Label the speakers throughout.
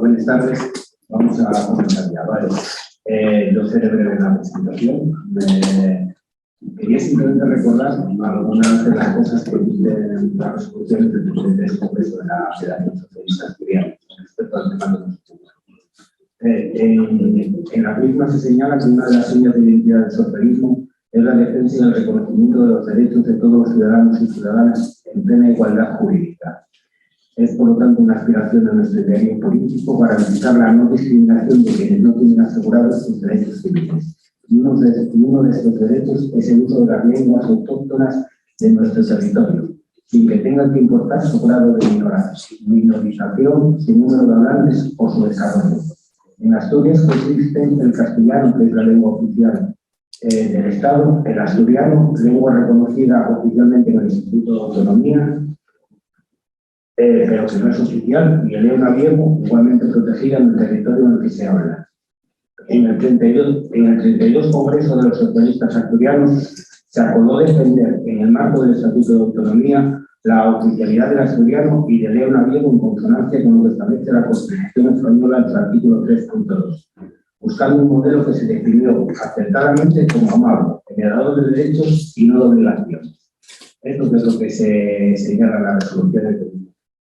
Speaker 1: buenas tardes. Vamos a comenzar ya, ¿vale? Yo seré breve en la presentación. Quería simplemente recordar algunas de las cosas que dicen las resoluciones del presidente Congreso de la Federación Socialista Asturiana respecto al tema de los estudios. En la misma se señala que una de las señas de identidad del socialismo es la defensa y el reconocimiento de los derechos de todos los ciudadanos y ciudadanas en plena igualdad jurídica. Es, por lo tanto, una aspiración de nuestro ideario político para garantizar la no discriminación de quienes no tienen asegurados sus derechos civiles. Y uno de estos derechos es el uso de las lenguas autóctonas de nuestro territorio, sin que tenga que importar su grado de minorización, su número de hablantes o su desarrollo. En Asturias coexiste el castellano, que es la lengua oficial del Estado, el asturiano, lengua reconocida oficialmente en el Instituto de Autonomía, pero que no es oficial, y el león abierto, igualmente protegida en el territorio en el que se habla. En el 32 Congreso de los Socialistas Asturianos se acordó defender, en el marco del Estatuto de Autonomía, la oficialidad del asturiano y del león abierto en consonancia con lo que establece la Constitución española en su artículo 3.2, buscando un modelo que se definió acertadamente como amable, generador de derechos y no de obligaciones. Esto es lo que se señala en la resolución del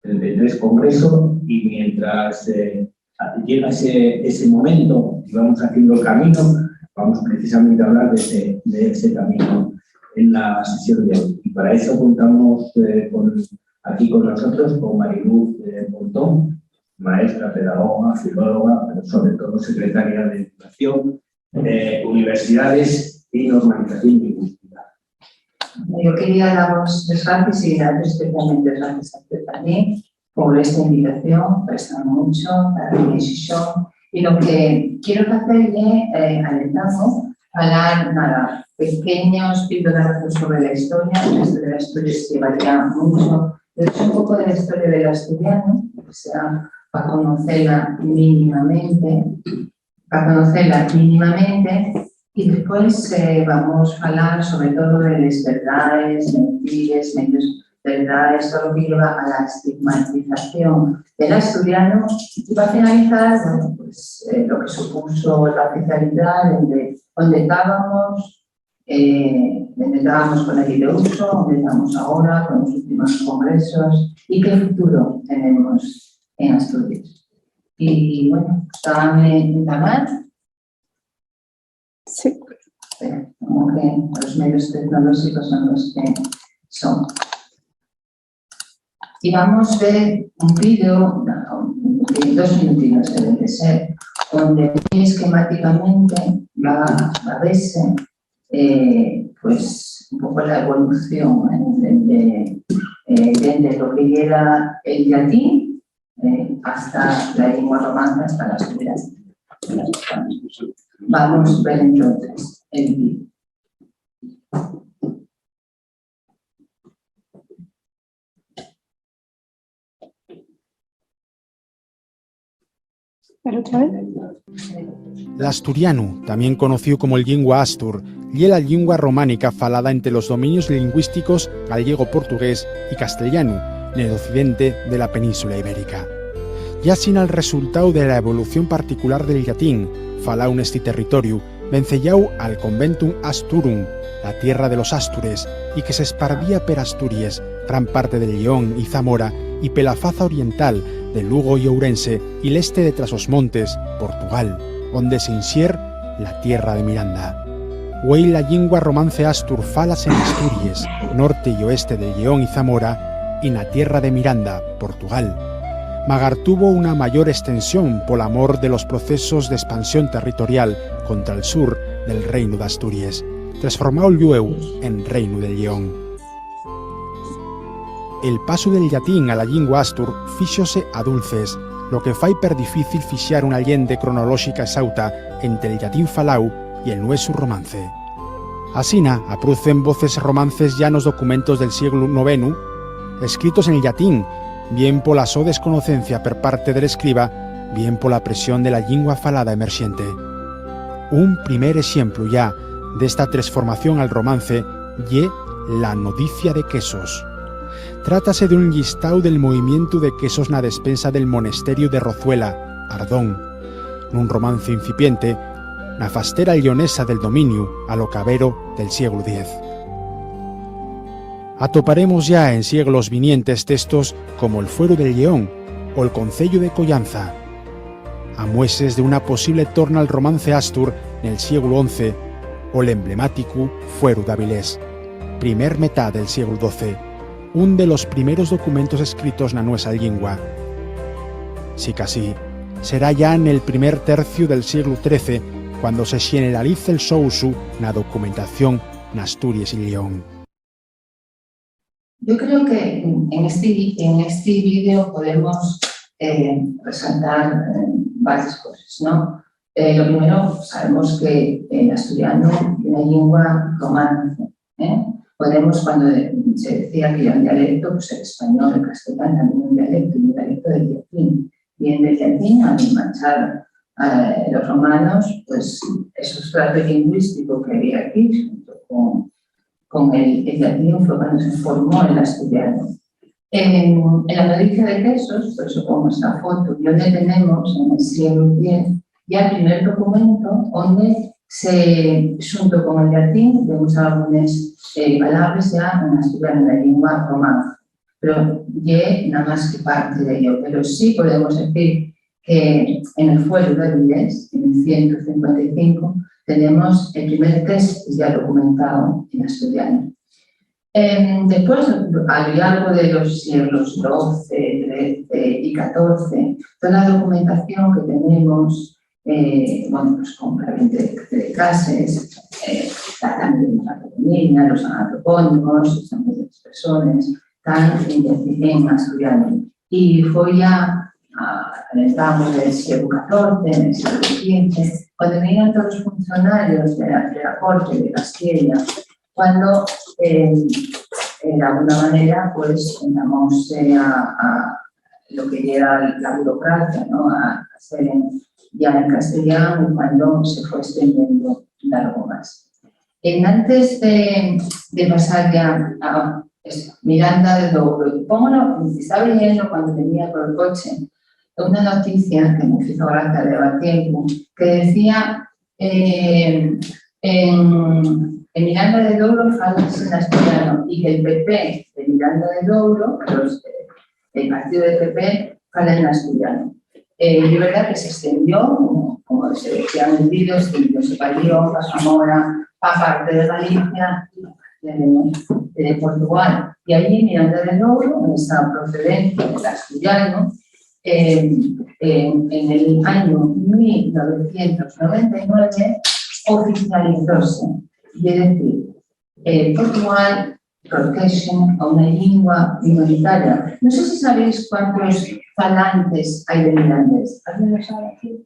Speaker 1: 33 Congreso, y mientras llega ese momento y vamos haciendo el camino, vamos precisamente a hablar de ese camino en la sesión de hoy. Y para eso contamos aquí con nosotros con Mariluz Pontón, maestra, pedagoga, filóloga, pero sobre todo secretaria de Educación, Universidades y Normalización Lingüística.
Speaker 2: Yo quería daros las gracias y daros especialmente gracias a usted también por esta invitación, presta mucho para mi decisión. Y lo que quiero hacerle, alentando, hablar nada, pequeños pincelazos sobre la historia. La historia de la Asturias se llevaría mucho, pero es un poco de la historia del asturiano, o sea, para conocerla mínimamente, y después vamos a hablar sobre todo de las verdades, mentiras, medios verdades, todo lo que lleva a la estigmatización del asturiano, y para finalizar, bueno, pues, lo que supuso la oficialidad, donde estábamos con el IDEUSO, donde estamos ahora, con los últimos congresos, y qué futuro tenemos en Asturias. Y bueno, ¿saben indagar?
Speaker 3: Sí.
Speaker 2: Como que los medios tecnológicos son los que son. Y vamos a ver un vídeo de 2 minutitos, debe de ser, donde esquemáticamente va a verse pues un poco la evolución desde lo que era el latín hasta la lengua romana, hasta las primeras. Vamos a ver entonces el vídeo.
Speaker 4: L'asturianu, también conocido como el lingua astur, y la lengua románica falada entre los dominios lingüísticos gallego-portugués y castellano en el occidente de la península ibérica. Ya sin el resultado de la evolución particular del latín, falado en este territorio, vencellao al conventum asturum, la tierra de los astures, y que se esparvía per Asturias, gran parte de León y Zamora, y pela faza oriental de Lugo y Ourense y el este de tras os montes, Portugal, donde se insier la tierra de Miranda. Güey la lingua romance astur falas en Asturias, norte y oeste de León y Zamora, y la tierra de Miranda, Portugal. Magar tuvo una mayor extensión por amor de los procesos de expansión territorial contra el sur del Reino de Asturias, transformado llueu en Reino de León. El paso del latín a la lingua astur fíxose a dulces, lo que fai per difícil fixar una lente cronolóxica exauta entre el latín falau y el nueso romance. Asina aprucen voces romances ya nos documentos del siglo IX, escritos en el latín, bien por la so desconocencia per parte del escriba, bien por la presión de la lingua falada emerxente. Un primer ejemplo ya de esta transformación al romance ye la Nodicia de Quesos. Trátase de un listado del movimiento de quesos na despensa del monasterio de Rozuela, Ardón, nun romance incipiente na fastera leonesa del dominio a lo cabero del siglo X. Atoparemos ya en siglos vinientes textos como el Fuero del Lleón o el Concello de Collanza, amueses de una posible torna al romance Astur nel siglo XI o el emblemático Fuero d'Avilés, primer metà del siglo XII, un de los primeros documentos escritos na nuestra lingua. Si casi, será ya en el primer tercio del siglo XIII cuando se generalice el seu uso na documentación en Asturias y León.
Speaker 2: Yo creo que en este vídeo podemos resaltar varias cosas, ¿no? Lo primero, sabemos que el asturiano es una lengua romance. Podemos, cuando se decía que era un dialecto, pues el español, el castellano también un dialecto del latín. Viene del latín al marchar los romanos, pues esos tratos lingüísticos que había aquí, junto con el latín, fue cuando se formó el asturiano. En la noticia de quesos, por eso pongo esta foto, donde tenemos en el siglo X ya el primer documento donde junto con el latín vemos algunas palabras ya en asturiano, en la lengua romana, pero ya nada más que parte de ello. Pero sí podemos decir que en el Fuero d'Avilés, en el 155, tenemos el primer texto ya documentado en asturiano. Después, a lo largo de los siglos XII, XIII y XIV, toda la documentación que tenemos, bueno, pues completamente de clases, también la toponimia, los antropónimos, los nombres de las personas, están en asturiano. Y fue ya, entramos del siglo XIV, en el siglo XV, cuando venían todos los funcionarios de la corte de Castilla, cuando de alguna manera pues entramos a lo que era la burocracia, ¿no? A hacer ya en castellano, cuando se fue extendiendo algo más. Antes de pasar ya a Miranda de Douro, estaba leyendo cuando venía por el coche una noticia que me hizo gracia de tiempo, que decía en Miranda de Douro falas en asturiano y que el PP de Miranda de Douro, el partido del PP, fala en asturiano. Y es verdad que se extendió, como se decía en el vídeo, se parió para Zamora, para parte de Galicia y de Portugal. Y allí Miranda de Douro, en esta procedencia del asturiano, en el año 1999 oficializóse. Y es decir, Portugal protege a una lengua minoritaria. No sé si sabéis cuántos falantes hay de mirandés. ¿Alguien lo sabe aquí?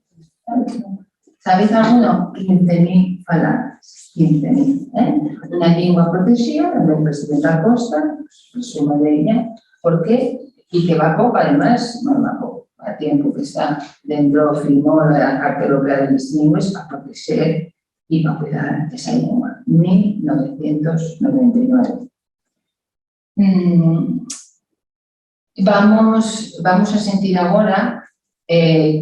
Speaker 2: ¿Sabéis alguno? 15.000 falantes. 15.000. Una lengua protegida, donde el presidente Acosta presume de ella. ¿Por qué? Y que va poco, además, no va poco. A tiempo que está dentro, firmó la Carta Europea de las Lenguas para proteger y para cuidar esa lengua. 1999. Vamos a sentir ahora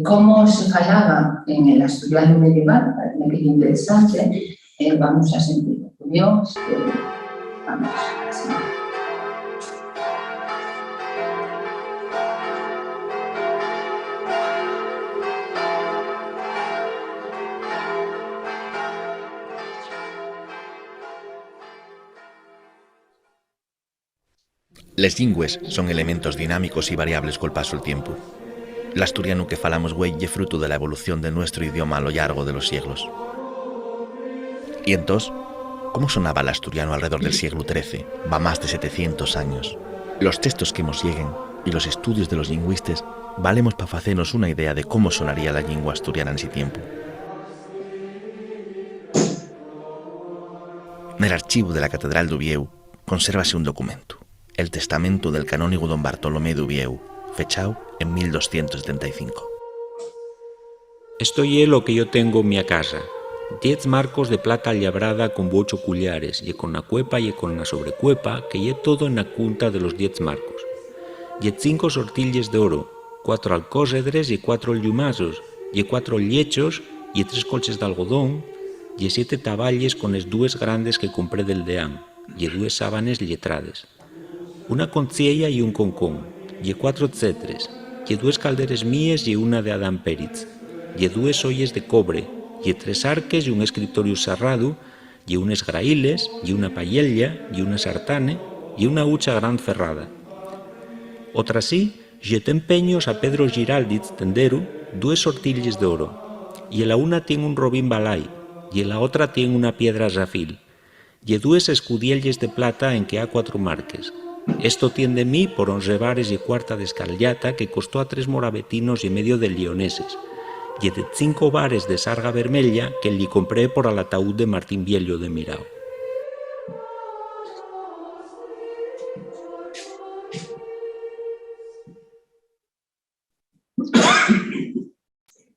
Speaker 2: cómo se falaba en el asturiano medieval, parece que es interesante. Vamos a sentirlo. Dios, vamos a sentir.
Speaker 3: Les llingües son elementos dinámicos y variables col paso del tiempo. L'asturiano que falamos güey ye fruto de la evolución de nuestro idioma a lo largo de los siglos. Y entonces, ¿cómo sonaba el asturiano alrededor del siglo XIII? Va más de 700 años. Los textos que nos lleguen y los estudios de los lingüistas valemos para hacernos una idea de cómo sonaría la lengua asturiana en ese tiempo. En el archivo de la Catedral d'Uvieu consérvase un documento, el testamento del canónigo don Bartolomé d'Uvieu, fechado en 1275.
Speaker 5: Esto ye lo que yo tengo en mi casa. 10 marcos de plata llabrada con 8 cullares, y con la cuepa y con la sobrecuepa, que ye todo en la cunta de los 10 marcos. Y 5 sortilles de oro, 4 alcósedres y 4 llumazos, y 4 llechos, y 3 colches d'algodón, y 7 taballes con les 2 grandes que compré del deán, y 2 sábanes lletrades. Una conciella y un concón, y 4 cetres, y 2 calderes míes y una de Adán Péritz, y 2 olles de cobre, y 3 arques y un escritorio cerrado, y unes graíles, y una paella, y una sartane, y una hucha gran cerrada. Otra sí, jeté empeños a Pedro Giralditz, tendero, 2 sortilles de oro, y en la una tiene un robín balay, y en la otra tiene una piedra zafil, y 2 escudielles de plata en que ha 4 marques. Esto tiene de mí por 11 bares y cuarta de escarllata que costó a 3 morabetinos y medio de leoneses, y de 5 bares de sarga vermella que li compré por al ataúd de Martín Biello de Mirao.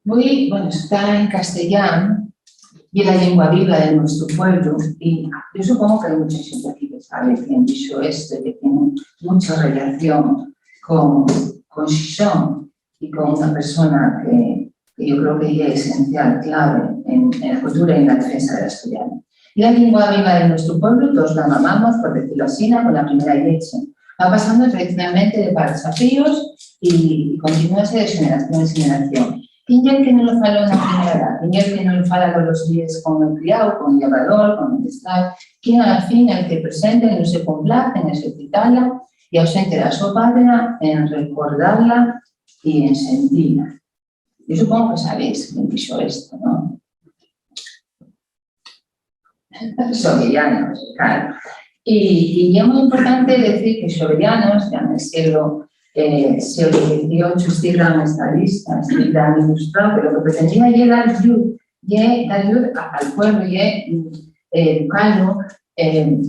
Speaker 2: Bueno, está en castellano y es la lengua viva de nuestro pueblo, y yo supongo que hay mucha gente aquí que sabe que han dicho esto, que tiene mucha relación con Xixón y con una persona que yo creo que es esencial, clave en la cultura y en la defensa del asturiano. Y la lengua viva de nuestro pueblo, todos la mamamos, por decirlo así, con la primera leche. Va pasando tradicionalmente de padres a hijos y continúa de generación en generación. ¿Quién es el que no lo faló en la primera edad? ¿Quién es el que no lo fala todos los días con el criado, con el llevador, con el estar? ¿Quién al fin el que presente no se complace en ejercitarla y ausente de su patria en recordarla y en sentirla? Yo supongo que sabéis quién hizo esto, ¿no? Xovellanos, claro. Y es muy importante decir que Xovellanos, ya en el siglo XVIII, estirran esta lista, estirran ilustrado, pero lo que pretendía era dar luz al pueblo y educarlo,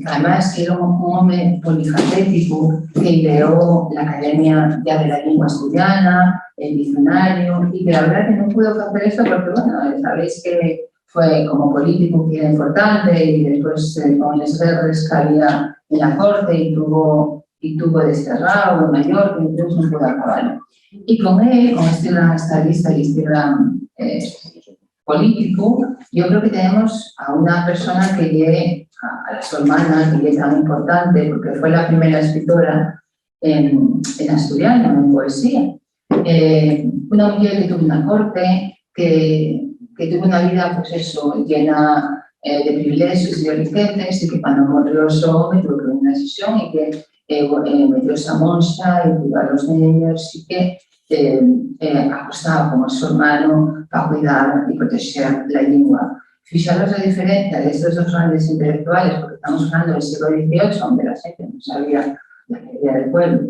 Speaker 2: además era un hombre polifacético que ideó la Academia ya de la Lengua Asturiana, el diccionario, y que la verdad que no pudo hacer esto porque, bueno, sabéis que fue como político que era importante y después con las guerras que había en la corte y tuvo desterrado en Mallorca, entonces no pudo acabarlo. Y con él, con este gran estadista y este gran político, yo creo que tenemos a una persona que llegue a las hermanas, que es tan importante porque fue la primera escritora en asturiano, en poesía. Una mujer que tuvo una corte, que tuvo una vida, pues eso, llena de privilegios y de riquezas, y que cuando murió su hombre tuvo que una decisión y que metió esa monja y cuidó a los niños y que apostaba como su hermano para cuidar y proteger la lengua. Fijaros la diferencia de estos dos grandes intelectuales, porque estamos hablando del siglo XVIII, donde la gente no sabía la idea del pueblo,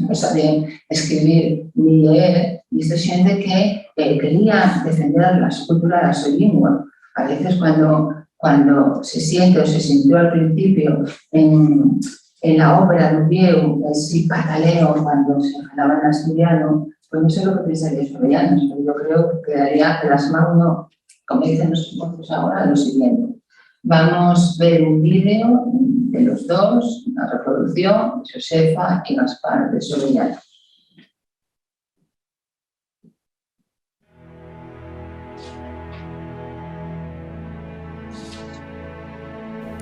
Speaker 2: no sabían escribir ni leer, y esta gente que quería defender la cultura de su lengua. A veces cuando se siente o se sintió al principio en la ópera de un viejo, ese pataleo cuando se hablaba en asturiano, pues no sé lo que pensaría Xovellanos, pero yo creo que quedaría plasmado, como dicen los mozos ahora, lo siguiente. Vamos a ver un vídeo de los dos, una reproducción de Josefa y Gaspar de Xovellanos.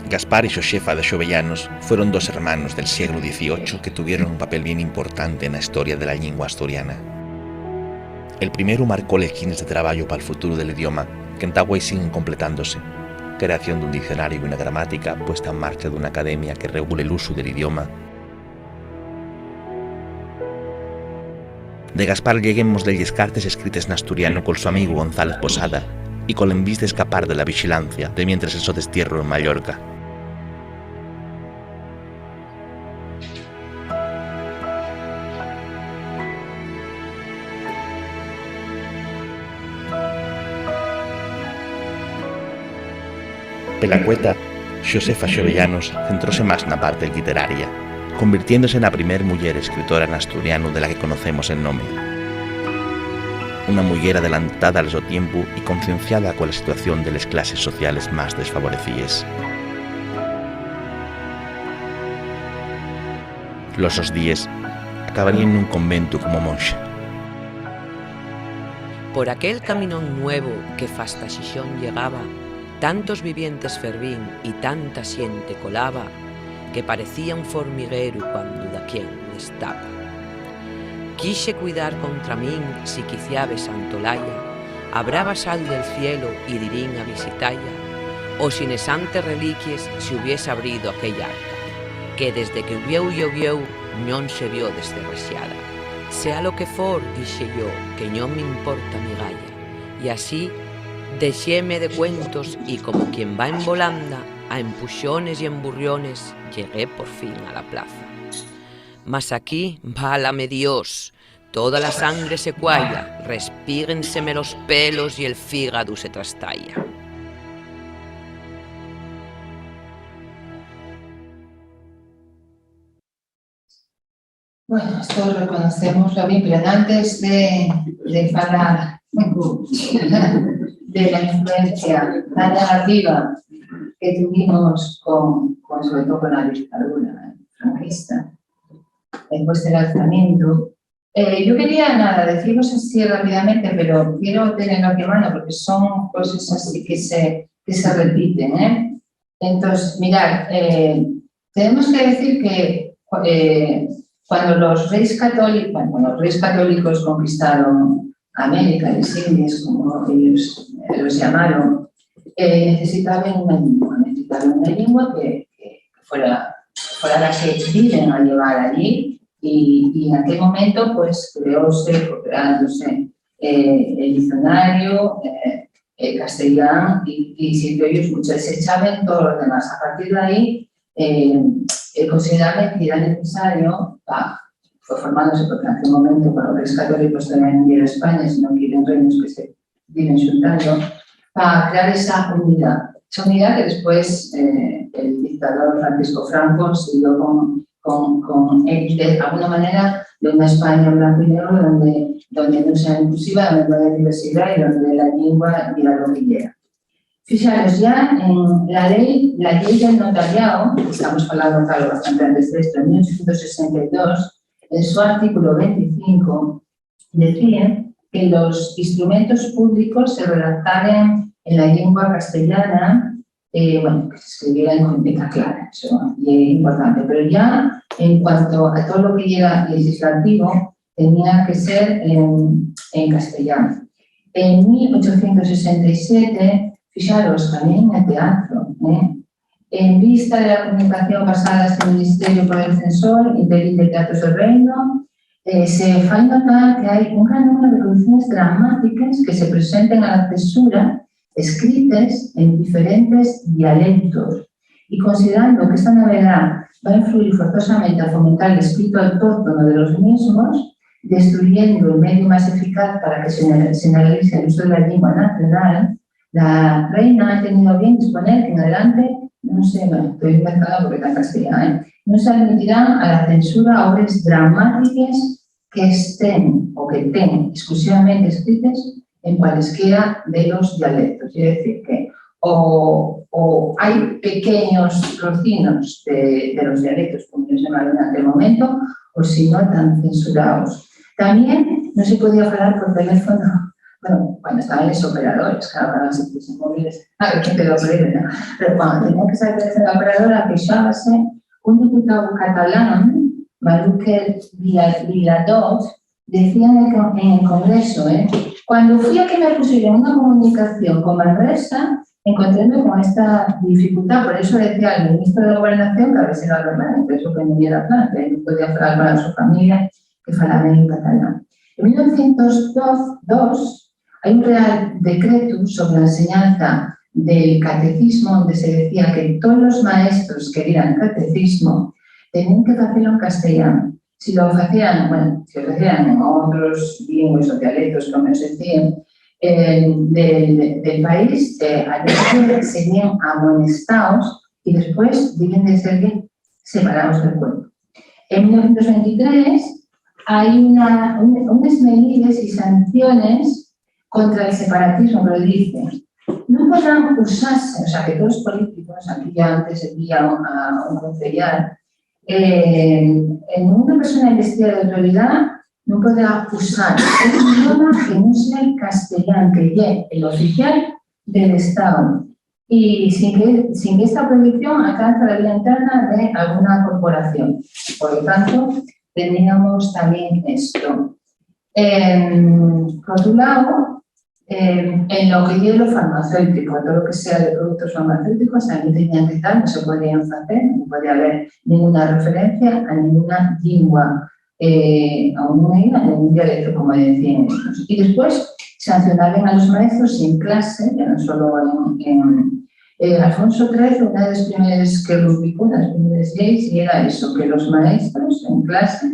Speaker 3: Gaspar y Xosefa de Xovellanos fueron dos hermanos del siglo XVIII que tuvieron un papel bien importante en la historia de la lengua asturiana. El primero marcó lequines de trabajo para el futuro del idioma, que en Tagüey siguen completándose. Creación de un diccionario y una gramática, puesta en marcha de una academia que regule el uso del idioma. De Gaspar lleguemos leyes cartas escritas en asturiano con su amigo González Posada y con la envidia de escapar de la vigilancia de mientras eso destierro en Mallorca. Pela cueta, Josefa Xovellanos centróse máis na parte literaria, convirtiéndose na primer muller escritora en asturiano de la que conocemos el nome. Una muller adelantada al su tiempo y concienciada con la situación de las clases sociales más desfavorecidas. Los días, a acabaría nun convento como monxa.
Speaker 6: Por aquel caminón nuevo que fasta Xixón llegaba, tantos vivientes fervín y tanta xente colaba, que parecía un formiguero cuando daquén destapa. Quixe cuidar contra min si quiciabe Santolaya, abraba sal del cielo y dirín a visitalla, o sin esantes reliquias se hubiese abrido aquella arca, que desde que vieu llovieu non se vio desde Resiada. Sea lo que for, dixe yo, que non me importa mi galla, y así dexéme de cuentos y como quien va en volanda, a empuxones y emburriones, llegué por fin a la plaza. Mas aquí, válame Dios, toda la sangre se cualla, respírenseme los pelos y el fígado se trastalla.
Speaker 2: Bueno, esto reconocemos bien, pero antes de hablar de la influencia tan negativa que tuvimos sobre todo con la dictadura franquista, después del alzamiento, yo quería deciros así rápidamente, pero quiero tenerlo aquí a mano porque son cosas así que se repiten, ¿eh? Entonces, mirad, tenemos que decir que cuando los reyes católicos conquistaron América, las Indias, como ellos los llamaron, necesitaban una lengua que fuera la que viven a llevar allí, y en aquel momento pues creándose el diccionario, el castellano, y siempre ellos muchos se echaban todos los demás. A partir de ahí consideraban que era necesario, fue formándose porque en aquel momento para los católicos también no era España, sino que eran reinos que se viven juntando, para crear esa unidad que después el dictador Francisco Franco siguió con de alguna manera de una España blanco y negro donde no sea inclusiva, donde no haya diversidad y donde la lengua diga lo que quiera. Fijaros, ya en la ley del notariado, estamos hablando, claro, bastante antes de esto, en 1862, en su artículo 25, decía que los instrumentos públicos se redactaran en la lengua castellana, que se escribiera con letra clara, eso y es importante, pero ya en cuanto a todo lo que era legislativo, tenía que ser en castellano. En 1867, fijaros, también en el teatro, en vista de la comunicación pasada a este ministerio por el censor y de Teatros del Reino, se fa notar que hay un gran número de producciones dramáticas que se presenten a la censura escritas en diferentes dialectos, y considerando que esta novedad va a influir forzosamente a fomentar el espíritu autóctono de los mismos, destruyendo el medio más eficaz para que se generalice el uso de la lengua nacional, la reina ha tenido bien disponer que en adelante, no sé, estoy marcada porque está en castellano, no se admitirán a la censura obras dramáticas que estén o que estén exclusivamente escritas en cualesquiera de los dialectos. Es decir, que o hay pequeños trocinos de los dialectos, como se llamaron en aquel momento, o si no, están censurados. También no se podía hablar por teléfono, bueno, cuando estaban los operadores, claro, para los móviles, que te lo prohíben, ¿no? Pero cuando tenía que salir de la operadora, queixábase un diputado catalán, Maluque Viladot, decía en el Congreso, cuando fui a que me pusieron una comunicación con Manresa, encontréme con esta dificultad. Por eso decía al ministro de Gobernación que a veces era verdad, que eso que no era plan, que no podía hablar para su familia, que falaba en catalán. En 1902 hay un Real Decreto sobre la enseñanza del catecismo, donde se decía que todos los maestros que dieran catecismo tenían que hacerlo en castellano. Si lo hacían, en otros lenguas o dialectos, como se decían, del país, serían amonestados y después deben de ser separados del cuerpo. En 1923 hay unas medidas y sanciones contra el separatismo, pero dice, no podrán usarse, o sea, que todos los políticos, aquí ya antes envían a un concejal, En una persona investida de autoridad no puede usar un idioma que no sea el castellano, que es el oficial del Estado, y sin que esta prohibición alcance la vida interna de alguna corporación. Por lo tanto, teníamos también esto. Por otro lado, en lo que es lo farmacéutico, todo lo que sea de productos farmacéuticos, también tenían que estar, no se podían hacer, no podía haber ninguna referencia a ninguna lengua, a ningún dialecto, como decían estos. Y después sancionaban a los maestros en clase, ya no solo Alfonso XIII, una de las primeras que rubricó, las primeras leyes, y era eso, que los maestros en clase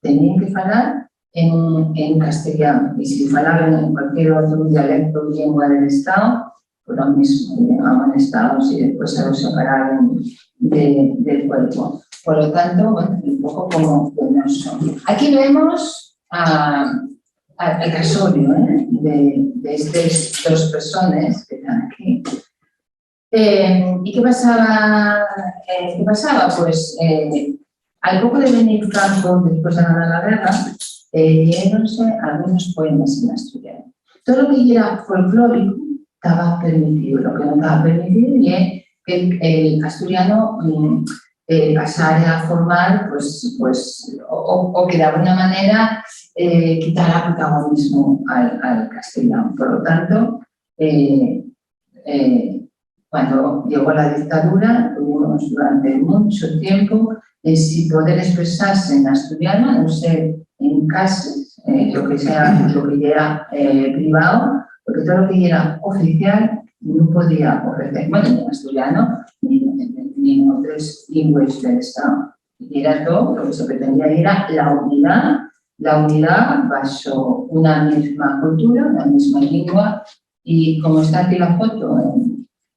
Speaker 2: tenían que hablar en castellano, y si hablaban en cualquier otro dialecto o lengua del Estado, pues lo mismo, llamaban estados y después se los separaban del cuerpo. Por lo tanto, bueno, un poco como penoso. Aquí vemos el casorio de estas dos personas que están aquí. ¿Y qué pasaba? Pues al poco de venir Franco, después de ganar la guerra, dieronse algunos poemas en asturiano. Todo lo que era folclórico estaba permitido. Lo que no estaba permitido es que el asturiano pasara a formar, o que de alguna manera quitara protagonismo al castellano. Por lo tanto, cuando llegó la dictadura, tuvimos durante mucho tiempo sin poder expresarse en asturiano, no sé, en casas, lo que era privado, porque todo lo que era oficial no podía ofrecer, bueno, ni en asturiano, ni en otras lenguas del Estado. Y era todo, lo que se pretendía era la unidad bajo una misma cultura, una misma lengua, y como está aquí la foto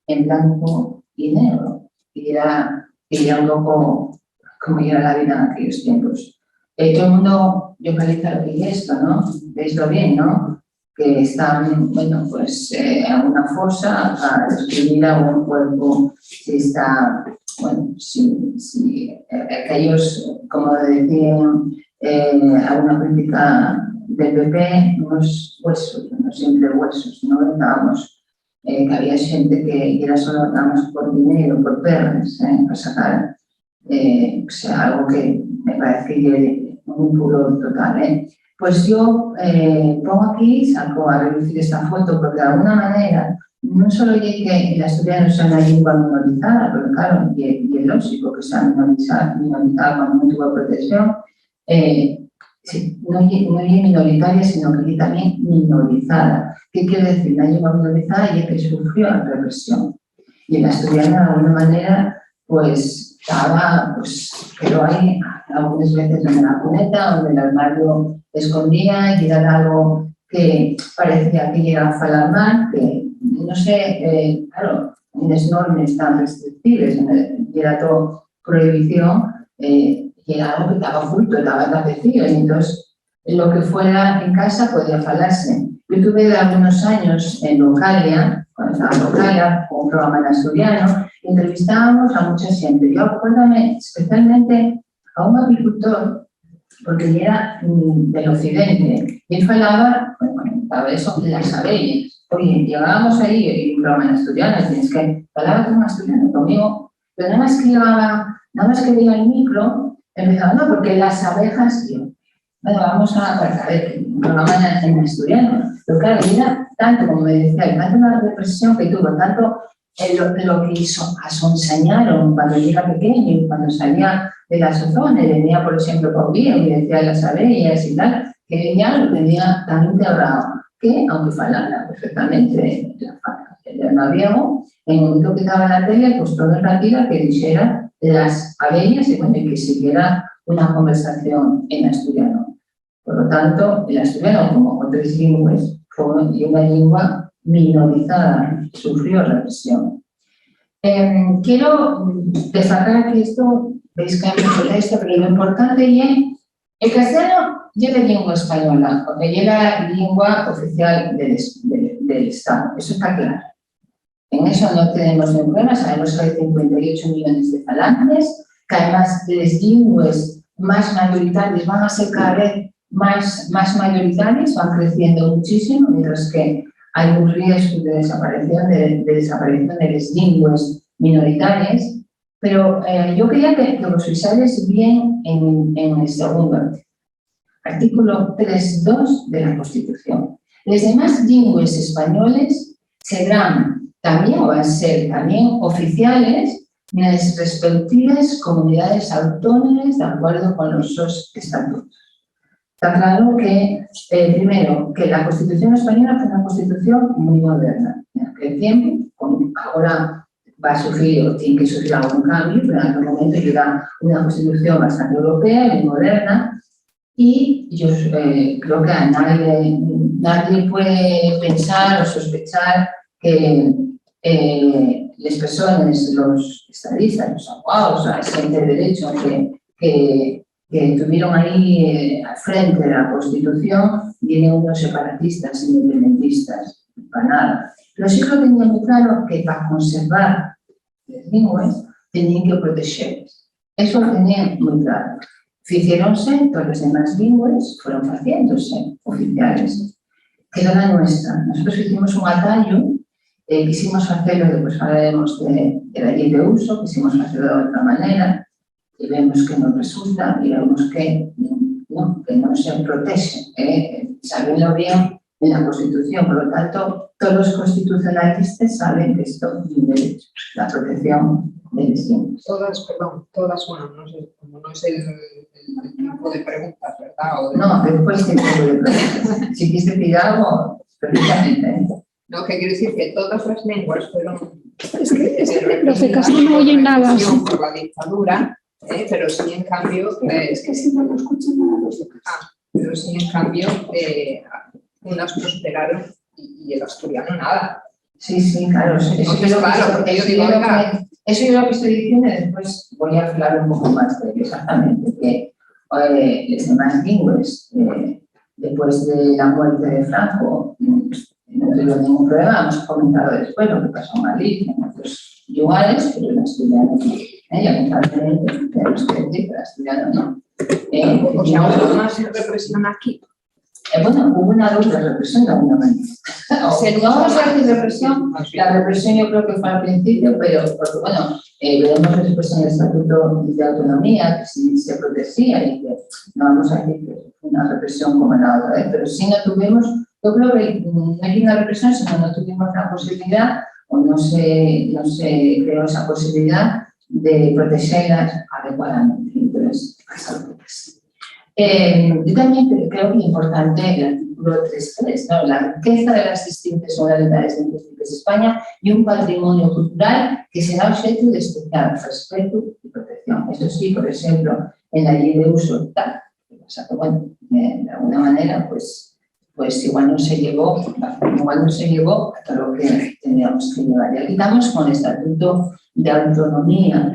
Speaker 2: en blanco y negro, y era un poco como era la vida en aquellos tiempos. Todo el mundo localiza lo que es esto, ¿no? Veislo bien, ¿no? Que están, bueno, pues en una fosa para describir a un cuerpo si está, bueno, si aquellos, como decían alguna crítica del PP, unos huesos, no siempre huesos, ¿no? Estábamos, que había gente que era solo nada más por dinero, por perres, para sacar algo que me parece que es un puro total. Pues yo pongo aquí, saco a reducir esta foto, porque de alguna manera no solo es que el asturiano sea una lengua minorizada, pero claro, y es lógico que sea minorizada cuando no tuvo protección, no es minoritaria, sino que es también minorizada. ¿Qué quiere decir? Una lengua minorizada y es que sufrió la represión. Y el asturiano, de alguna manera, pues estaba, pues quedó ahí algunas veces en la cuneta, donde el armario escondía y era algo que parecía que llegaba a falar mal, que no sé, claro, unas normas tan restrictivas, y era todo prohibición, y era algo que estaba oculto, estaba tapecido, y entonces lo que fuera en casa podía falarse. Yo tuve algunos años en Localia, cuando estaba en Localia, con un programa en asturiano, y entrevistábamos a mucha gente. Yo acuérdame especialmente a un agricultor, porque era del occidente, y él falaba, bueno, eso, las abellas. Oye, llegábamos ahí, y un programa en asturiano, tienes que hablar con un asturiano conmigo, pero nada más que llevaba, nada más que veía el micro, empezaba, no, porque las abejas, yo, bueno, vamos a ver, un programa en asturiano. Pero claro, mira, tanto como me decía, tanto una represión que tuvo, tanto lo que enseñaron cuando yo era pequeño, cuando salía de la zona, y venía, por ejemplo, por bien y decía las abellas y tal, que ya lo tenía tan integrado, que aunque falara perfectamente el naviego, en el momento que estaba en la tele, pues todo rápido que dijera las abellas y bueno, que siguiera una conversación en asturiano. Por lo tanto, el asturiano, como otras lenguas, fue una lengua minorizada, sufrió represión. Quiero destacar que esto, veis que hay mucho texto, pero lo importante es el castellano ya es la lengua española, porque ya es la lengua oficial del Estado, eso está claro. En eso no tenemos ningún problema, sabemos que hay 58 millones de falantes, que además les lingües más mayoritarios van a ser cada vez más mayoritarios, van creciendo muchísimo, mientras que hay un riesgo de desaparición de las lingües minoritarias. Pero yo quería que os fijáis bien en el segundo artículo 3.2 de la Constitución. Las demás lingües españoles serán también o van a ser también oficiales en las respectivas comunidades autónomas de acuerdo con los sus estatutos. Está claro que, primero, que la Constitución española fue una constitución muy moderna. En aquel tiempo, ahora va a sufrir o tiene que sufrir algún cambio, pero en aquel momento era una constitución bastante europea y moderna. Y yo creo que a nadie puede pensar o sospechar que las personas, los estadistas, los abogados, la gente de derecho que tuvieron ahí al frente de la Constitución, vienen unos separatistas, independentistas, para nada. Pero sí que tenían muy claro que para conservar las lenguas tenían que protegerlas. Eso lo tenían muy claro. Hicieronse, todas las demás lenguas fueron haciéndose oficiales. Quedó la nuestra. Nosotros hicimos un atallo, quisimos hacerlo, después hablaremos de la ley de uso, quisimos hacerlo de otra manera, y vemos que no resulta, y vemos que no se protege. Sabenlo bien en la Constitución, por lo tanto, todos los constitucionalistas saben que esto es un derecho, la protección de las lenguas.
Speaker 7: Todas, bueno, no sé, como no es el tipo de preguntas, ¿verdad?
Speaker 2: No, después del tipo de preguntas. Si quieres decir algo, precisamente.
Speaker 7: No, que quiero decir que todas las lenguas fueron...
Speaker 8: Es que los de casa no oyen nada.
Speaker 7: Por la dictadura, pero sí, en cambio...
Speaker 8: Es que si no lo escuchan nada los de casa.
Speaker 7: Pero sí, en cambio, unas prosperaron y el asturiano nada.
Speaker 2: Sí, claro. Eso es lo que estoy diciendo y después voy a hablar un poco más de ello exactamente. Que las demás lenguas, después de la muerte de Franco, no tuvieron ningún problema. Hemos comentado después lo que pasó en Galicia, en otros lugares, pero el asturiano lamentablemente tenemos que decir que el asturiano no.
Speaker 7: O sea, hubo más represión aquí.
Speaker 2: Bueno, hubo una doble represión de alguna manera. No vamos a decir represión, la represión yo creo que fue al principio, pero porque, bueno, veremos después en el Estatuto de Autonomía que sí se protegía y que no vamos a decir que fue una represión como la otra, pero sí no tuvimos, yo creo que no hay una represión, sino no tuvimos la posibilidad o no se creó esa posibilidad de protegerlas adecuadamente. Entonces, yo también creo que es importante el artículo 3.3, ¿no? La riqueza de las distintas modalidades lingüísticas de España y un patrimonio cultural que será objeto de especial respeto y protección. Eso sí, por ejemplo, en la ley de uso tal, o sea, que, bueno, de alguna manera, pues igual no se llegó a todo lo que teníamos que llevar. Y aquí estamos con el Estatuto de Autonomía.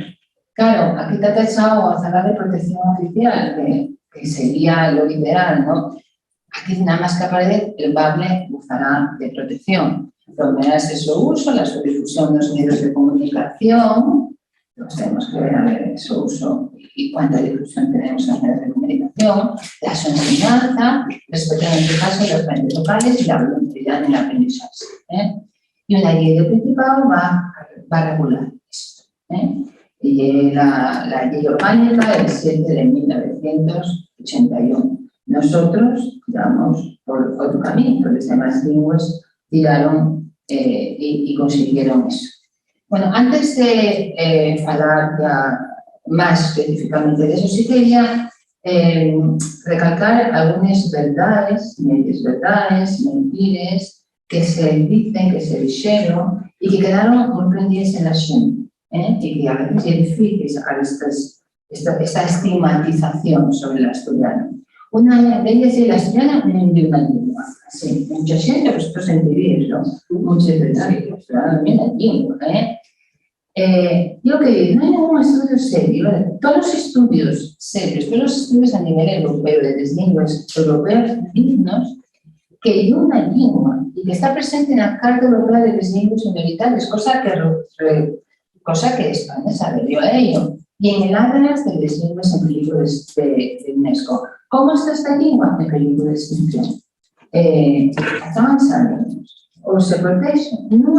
Speaker 2: Claro, aquí está tachado a hablar de protección oficial, que sería lo ideal, ¿no? Aquí nada más que aparece el bable gozará de protección. Los medios de su uso, la subdifusión de los medios de comunicación, los tenemos que ver a ver su uso y cuánta difusión tenemos en los medios de comunicación, la enseñanza, respetando en este caso los países locales y la voluntariedad en la aprendizaje. Y una ley de principado va a regular esto. Y la ley orgánica del 7 de 1981. Nosotros tiramos por otro camino, los demás lenguas tiraron y consiguieron eso. Bueno, antes de hablar ya más específicamente de eso, sí quería recalcar algunas verdades, medias verdades, mentiras que se dicen, que se dijeron y que quedaron muy pendientes en la gente. Y que a veces es difícil sacar esta estigmatización sobre el asturiano. Una de ellas es el asturiano de una lengua. Sí, mucha gente, vosotros sentiréis, ¿no? Muchos veterinarios, el asturiano también es lengua. Yo que digo, no hay ningún estudio serio. Todos los estudios serios, todos los estudios a nivel europeo de las lenguas europeas dignos, que hay una lengua y que está presente en la Carta Europea de las Lenguas Minoritarias, cosa que España se adherió a ello. y en el Atlas de las Lenguas en peligro de UNESCO. ¿Cómo está esta lengua en peligro de extinción? Avanzando ou se protege. Non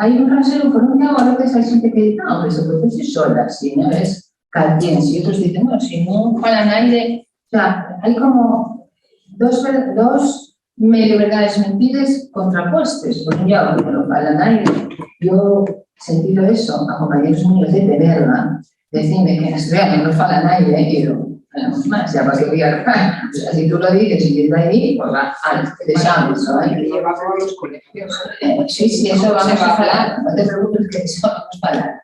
Speaker 2: hai un rasero por un lado, a veces hai xente que dice, no, que se protege sola, si non es cada quien, si outros dicen, bueno, si non falan aire, o sea, hai como dos medio verdades mentiras contrapuestas. Por un lado, cuando falan aire, yo he sentido eso a compañeros míos de Tenerga, decirme que en Asturias no falan aire, y yo, más, ya para que voy a acá. O sea, si tú lo dices y yo ahí, pues va, dejamos, ¿no?
Speaker 7: Lleva por los colegios.
Speaker 2: Sí, eso vamos a hablar, no te preocupes que eso vamos a hablar.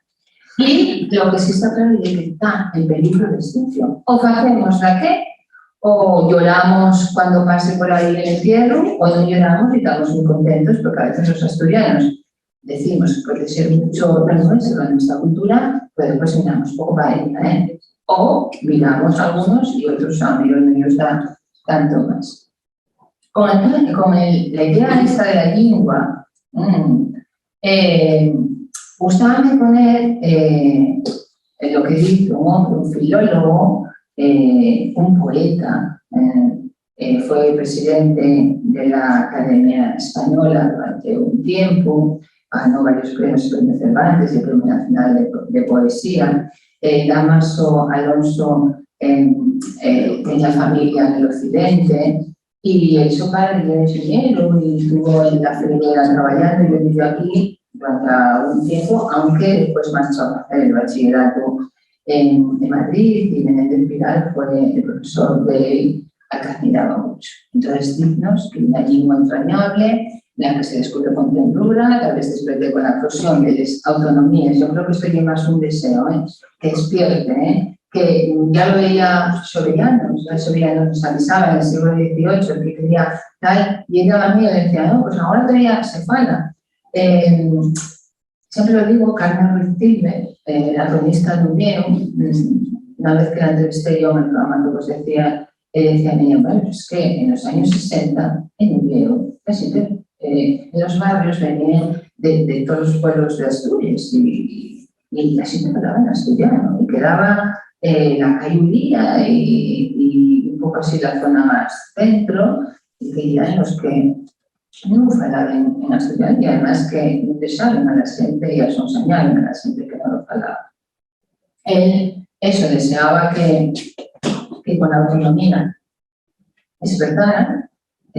Speaker 2: Y lo que sí está claro es que está en peligro de extinción. O hacemos la que, o lloramos cuando pase por ahí el entierro, o no lloramos y estamos muy contentos, porque a veces los asturianos decimos que puede ser mucho nuestra cultura, pero después miramos poco para ella, ¿eh? O miramos algunos y otros amigos míos dan tanto más. Con la idea esta de la lengua, gustaba poner lo que dice un hombre, un filólogo, un poeta, fue presidente de la Academia Española durante un tiempo, ganó varios premios, premio Cervantes y el Premio Nacional de Poesía. Dámaso Alonso tenía familia en el occidente y su padre era ingeniero y estuvo en la Frontera trabajando y vivió aquí durante un tiempo, aunque después marchó a hacer el bachillerato en Madrid y Menéndez Pidal fue el profesor de él al que admiraba mucho. Entonces, dignos, que una lengua entrañable, la que se descubre con ternura, tal vez después con la fusión de las autonomías. Yo creo que esto es más un deseo, que despierte, que ya lo veía Soberiano nos avisaba en el siglo XVIII que quería tal, y él daba miedo y decía, no, pues ahora todavía se fala. Siempre lo digo, Carmen Ruiz Tilbe, la cronista de Ubiero, una vez que la entrevisté yo en el programa, pues decía a mí, bueno, es que en los años 60, en Ubiero, casi en los barrios venían de todos los pueblos de Asturias y la gente hablaba en asturiano y quedaba la Cayulía y un poco así la zona más centro y que ya en los que no falaban en asturiano y además que no dejaban a la gente y eso enseñaban a la gente que no lo falaba. Él eso deseaba que con la autonomía despertara,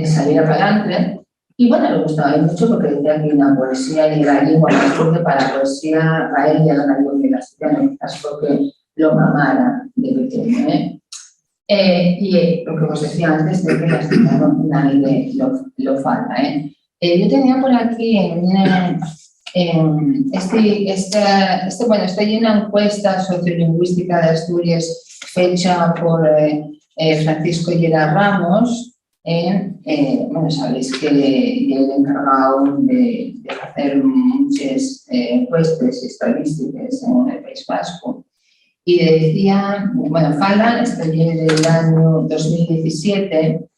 Speaker 2: saliera para adelante. Y bueno, le gustaba mucho porque decía que una poesía y la lengua más fuerte para la poesía, a él ya no la lengua de la ciudad, quizás porque lo mamara de pequeño. Y lo que os decía antes de que la ciudad nadie lo falta. Yo tenía por aquí estoy en una encuesta sociolingüística de Asturias fecha por Francisco Llera Ramos. Bueno, sabéis que yo he encargado de hacer muchas encuestas estadísticas en el País Vasco y decía, bueno, falan, estoy del año 2017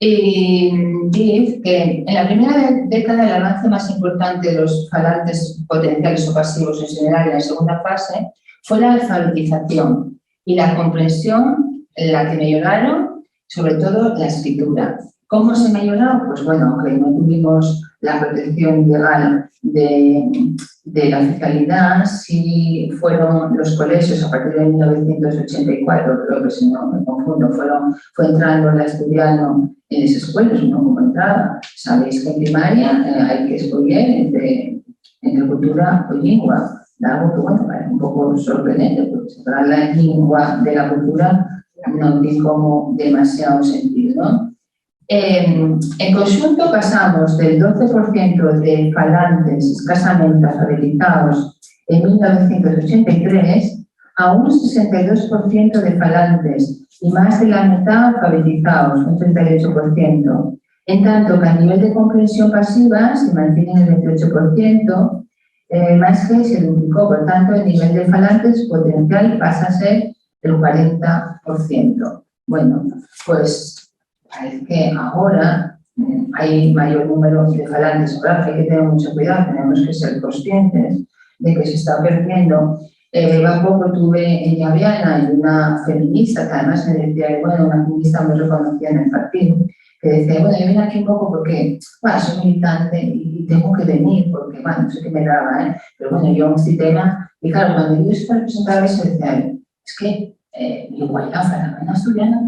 Speaker 2: y dice que en la primera década el avance más importante de los falantes potenciales o pasivos en general en la segunda fase fue la alfabetización y la comprensión, la que mejoraron sobre todo la escritura. ¿Cómo se mejoró? Pues bueno, aunque no tuvimos la protección legal de la oficialidad, sí fueron los colegios a partir de 1984, creo que si no me confundo, fue entrando el asturiano en esas escuelas, no como entraba. Sabéis que en primaria hay que escoger entre cultura o lengua. Algo que, bueno, es un poco sorprendente, porque separar la lengua de la cultura no tiene como demasiado sentido, ¿no? En conjunto pasamos del 12% de falantes escasamente alfabetizados en 1983 a un 62% de falantes y más de la mitad alfabetizados, un 38%. En tanto que a nivel de comprensión pasiva se mantiene el 28%, más que se duplicó, por tanto el nivel de falantes potencial pasa a ser el 40%. Bueno, pues parece que ahora hay mayor número de falantes. Ahora hay que tener mucho cuidado, tenemos que ser conscientes de que se está perdiendo. Va poco tuve en Llaviana y una feminista que además me decía, bueno, una feminista muy reconocida en el partido, que decía, bueno, yo vine aquí un poco porque, bueno, soy militante y tengo que venir porque, bueno, no sé qué me daba, pero bueno, yo este tema, y claro, cuando yo estaba presentaba eso, decía, es que igual la Faraona asturiana,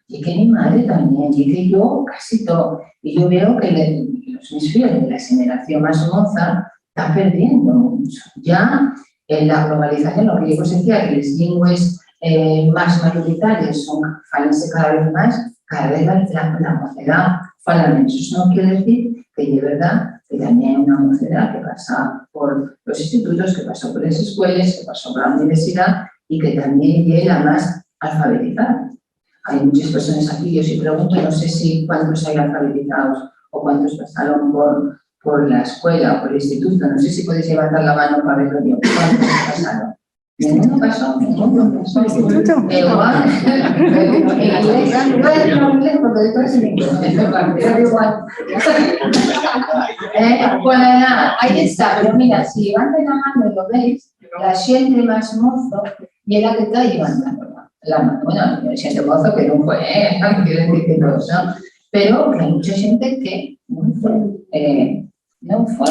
Speaker 2: y que mi madre también, y que yo casi todo, y yo veo que mis fillos de la generación más moza están perdiendo mucho. Ya en la globalización, lo que yo os decía, que las lenguas más mayoritarias son, falense cada vez la mocedad fala menos. Eso no quiere decir que de verdad que también hay una mocedad que pasa por los institutos, que pasó por las escuelas, que pasó por la universidad y que también llega más alfabetizada. Hay muchas personas aquí, yo si pregunto, no sé si cuántos hay alfabetizados o cuántos pasaron por la escuela o por el instituto, no sé si podéis levantar la mano para verlo yo, cuántos pasaron. Ninguno pasó, ninguno pasó. Igual, porque después es igual. Bueno, nada, ahí está, pero mira, si levantan la mano y lo veis, la gente más mozo y la que está levantando la mano. Bueno, la gente mozo que no fue, no quiero decir que todos, ¿no? Pero que hay mucha gente que no fue. No fue.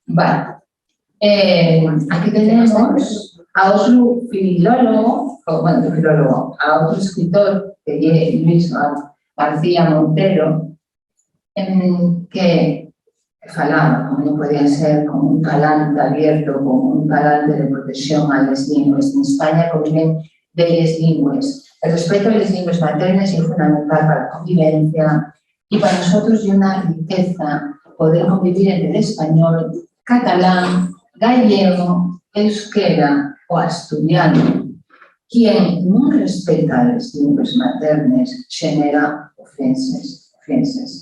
Speaker 2: Vale. Aquí tenemos a otro filólogo, a otro escritor, que es Luis García Montero, que falaba, como no podía ser, con un talante abierto, con un talante de protección a las lenguas. En España conviven de las lenguas. El respeto a las lenguas maternas es fundamental para la convivencia y para nosotros es una riqueza poder convivir entre el español, catalán, gallego, euskera o asturiano. Quien no respeta las lenguas maternas genera ofensas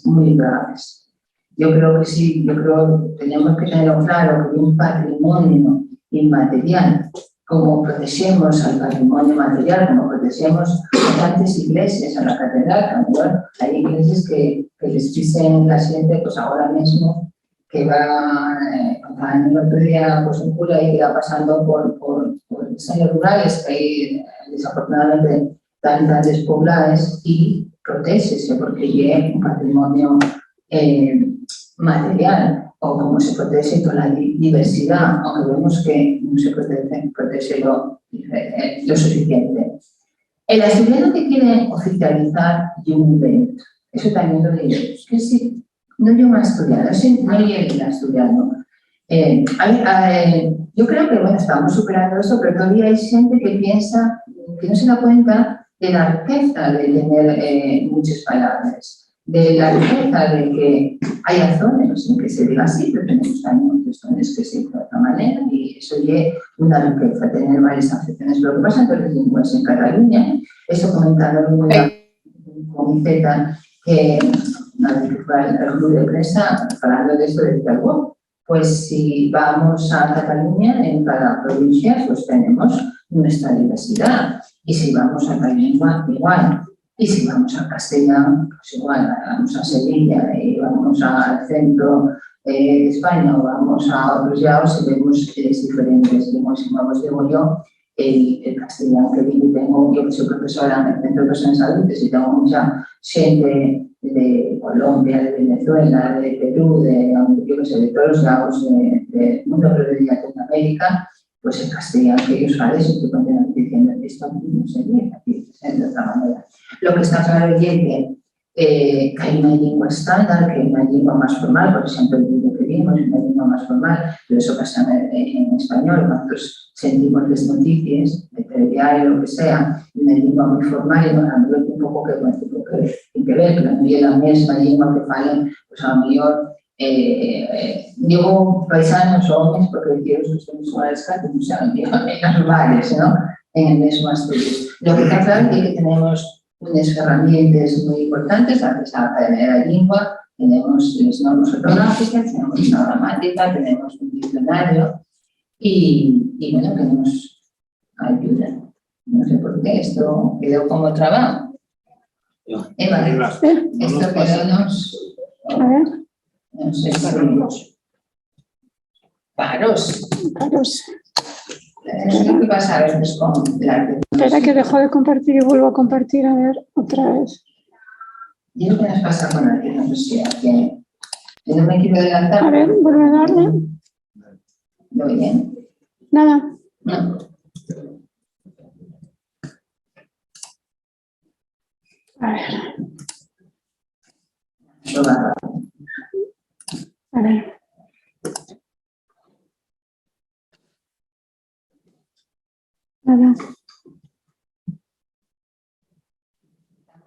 Speaker 2: muy graves. Yo creo que sí, yo creo que tenemos que tener claro que un patrimonio inmaterial, como protegemos al patrimonio material, como protegemos a tantas iglesias, a la catedral, hay iglesias que les dicen la gente, pues ahora mismo, que va, el otro día, pues un cura ahí que va pasando por zonas rurales, que hay desafortunadamente tan despobladas, y protégese, porque hay un patrimonio material, o como se protege toda la diversidad, aunque vemos que no se protege lo suficiente. El asturiano que quiere oficializar un evento, eso también lo digo, es que sí, no yo más asturiano, no yo el asturiano. Yo creo que, bueno, estamos superando esto, pero todavía hay gente que piensa, que no se da cuenta de la riqueza de tener muchas palabras, de la riqueza de que hay zonas en que se diga así, pero tenemos también otras zonas que se dice de otra manera, y eso es una riqueza, tener varias acepciones. Lo que pasa en todas las lenguas en Cataluña, eso comentando con Iceta, que una vez que fue al club de prensa, hablando de esto, decía, bueno, pues si vamos a Cataluña, en cada provincia, pues tenemos nuestra diversidad, y si vamos a la lengua, igual. Y si vamos a Castellón, pues igual, vamos a Sevilla y vamos al centro de España o vamos a otros lados y vemos que es diferente. Como digo yo, el castellano que vivo, yo que soy profesora en el Centro de Personas Adultas y tengo mucha gente de Colombia, de Venezuela, de Perú, de todos los lados del mundo, pero de Latinoamérica, pues el castellano que ellos hablan, y tú continuas diciendo que esto no se ve aquí de otra manera. Lo que está claro es que hay una lengua estándar, que hay una lengua más formal, por ejemplo, el libro que vimos es una lengua más formal, pero eso pasa en español, nosotros sentimos las noticias, de telediario, lo que sea, una lengua muy formal, y bueno, a mí un poco que ver, pero no es la misma lengua que falan, pues a lo mejor digo paisanos o hombres porque quiero que estén iguales que en los bares, ¿no? En el mismo Asturias. Lo que está claro es que tenemos unas herramientas muy importantes, la Academia de la Lengua, tenemos las normas ortográficas, tenemos una gramática, tenemos un diccionario y bueno, tenemos ayuda. No sé por qué, esto quedó como trabajo. Eva, esto quedó
Speaker 8: A ver.
Speaker 2: no sé si
Speaker 7: Paros.
Speaker 8: Paros.
Speaker 2: Es lo que pasa a veces con el arte.
Speaker 8: Espera que dejo de compartir y vuelvo a compartir, a ver, otra vez.
Speaker 2: Y es lo que nos pasa con la tecnología, que no me quiero adelantar.
Speaker 8: A ver, vuelve a darle.
Speaker 2: ¿Lo bien?
Speaker 8: Nada.
Speaker 2: No.
Speaker 8: A ver,
Speaker 2: Lo va.
Speaker 8: a ver. Nada.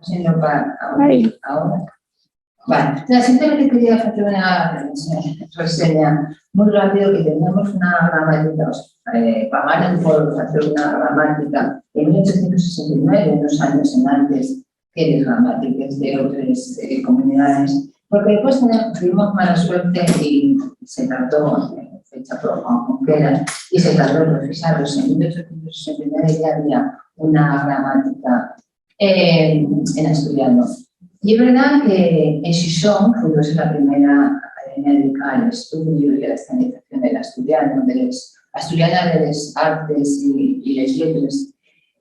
Speaker 2: Haciendo para
Speaker 8: Ahí.
Speaker 2: ahora. Vale, simplemente quería hacer una reseña muy rápido que tenemos una gramática, pagar el foro hacer una gramática en 1869, unos años en antes que las gramáticas de otras comunidades, porque después tuvimos mala suerte y se tardó, fecha por Conquera, y se tardó en revisarlos. En 1869 ya había una gramática en asturiano. Y es verdad que en Xixón fundóse la primera academia dedicada al estudio y a la estandarización del asturiano, asturiana de las artes y las letras,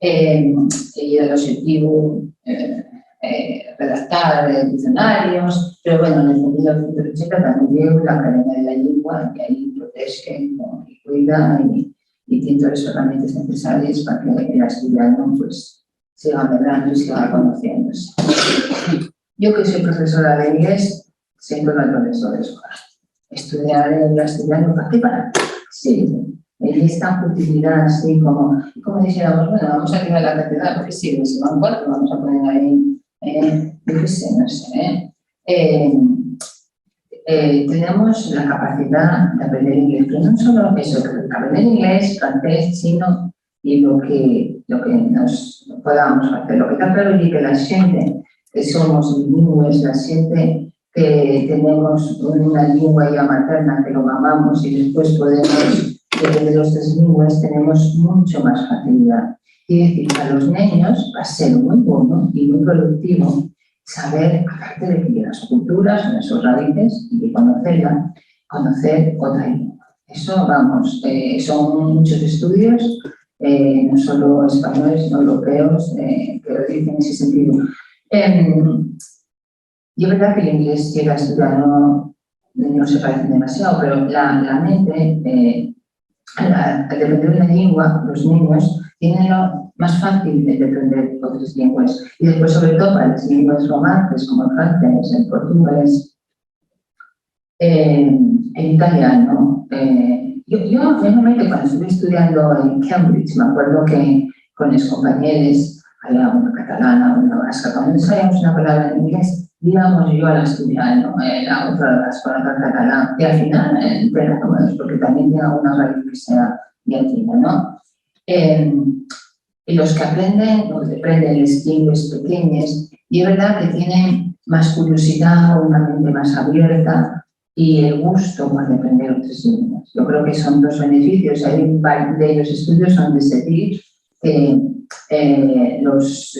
Speaker 2: y el objetivo redactar diccionarios, pero bueno, en el sentido de 180 también la Academia de la Lengua, que ahí protege y cuida y tiene todas las herramientas necesarias para que el asturiano pues siga mejorando y siga conociéndose. Yo que soy profesora de inglés, siempre me profesor de escuela. Estudiar el asturiano, ¿para qué? Para sí, esta utilidad así como dijéramos, bueno, vamos a crear la catedral, porque sí, si van cuatro, vamos a poner ahí, yo qué sé, no sé. Tenemos la capacidad de aprender inglés, pero no solo eso, que aprender inglés, francés, chino y lo que nos podamos hacer. Lo que está claro es que la gente que somos bilingües, la gente que tenemos una lengua ya materna, que lo mamamos y después podemos, depende de los tres lingües, tenemos mucho más facilidad. Quiere decir, a los niños va a ser muy bueno y muy productivo saber, aparte de que las culturas son sus raíces y de conocerla, conocer otra lengua. Eso, vamos, son muchos estudios, no solo españoles, sino europeos, que lo dicen en ese sentido. Y es verdad que el inglés y el asturiano no se parecen demasiado, pero la mente, al aprender una lengua, los niños tienen lo más fácil de aprender otras lenguas. Y después, sobre todo, para las lenguas romances, como el francés, el portugués, el italiano. Yo realmente, cuando estuve estudiando en Cambridge, me acuerdo que con los compañeros había una catalana, una vasca. Cuando no sabíamos una palabra en inglés, íbamos yo al asturiano, la otra vasca, la otra catalana, y al final entendemos, porque también tiene alguna raíz que sea latina, ¿no? Y los que aprenden las lenguas pequeñas, y es verdad que tienen más curiosidad, una mente más abierta y el gusto por aprender otras lenguas. Yo creo que son dos beneficios. Hay de los estudios donde se dice que los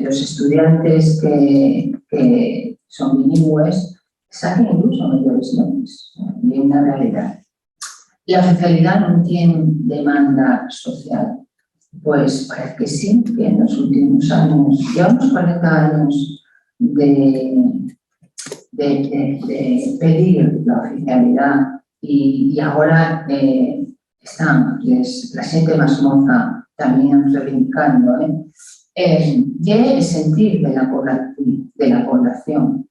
Speaker 2: estudiantes que son bilingües saben incluso mejores notas, y una realidad. La oficialidad no tiene demanda social. Pues parece que sí, que en los últimos años, llevamos 40 años de pedir la oficialidad y ahora están la gente más moza también reivindicando, y el sentir de la población,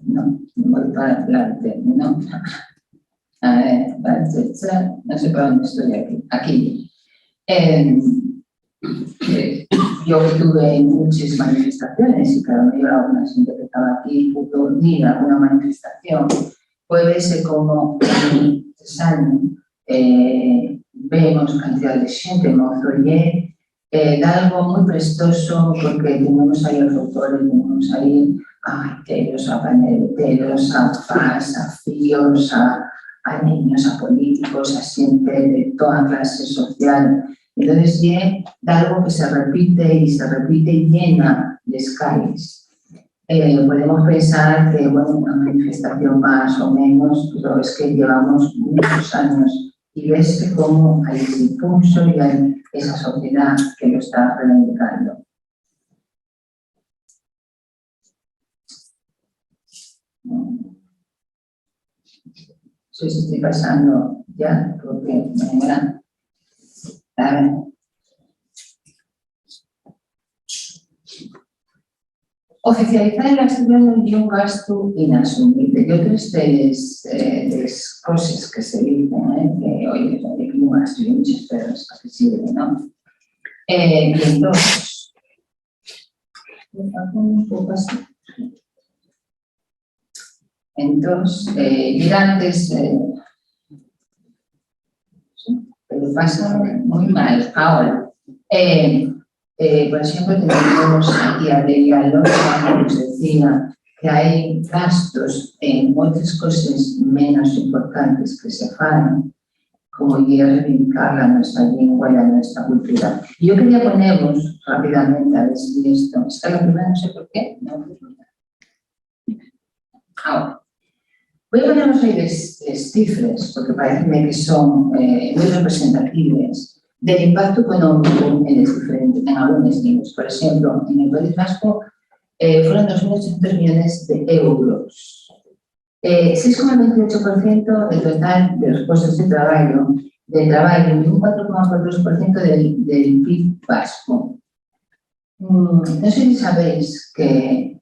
Speaker 2: ¿no? Voy para adelante, ¿no? A ver, no sé para dónde estoy aquí. Yo estuve en muchas manifestaciones y cada vez alguna gente que estaba aquí pudo ir a una manifestación. Puede verse como en 3 años vemos cantidad de gente, mozo y da algo muy prestoso porque tenemos ahí a los autores, tenemos ahí a gaiteros, a pandereteros, a fas, a fíos, a niños, a políticos, a gente de toda clase social. Entonces, da algo que se repite y llena las calles. Podemos pensar que, bueno, una manifestación más o menos, pero es que llevamos muchos años y ves que cómo hay ese impulso y hay esa sociedad que lo está reivindicando. No sé si estoy pasando ya, porque mañana. A ver. Oficializar el Asturiano y un gasto inasumible. Yo creo que las cosas que se dicen, que hoy hay un gasto y muchas personas que sirven, ¿no? Y entonces, un poco así. Entonces, girantes, pero pasa muy mal ahora. Por ejemplo, tenemos aquí a Delia Alonso, que nos decía que hay gastos en otras cosas menos importantes que se hacen, como reivindicar a nuestra lengua y a nuestra cultura. Y yo quería ponernos rápidamente a decir esto. Es que la primera no sé por qué. No. Ahora, voy a ponernos ahí las cifras, porque parece que son muy representativas del impacto económico en algunos niños. Por ejemplo, en el País Vasco fueron 2.800 millones de euros. 6,28% del total de los puestos de trabajo y un 4,42% del PIB vasco. No sé si sabéis que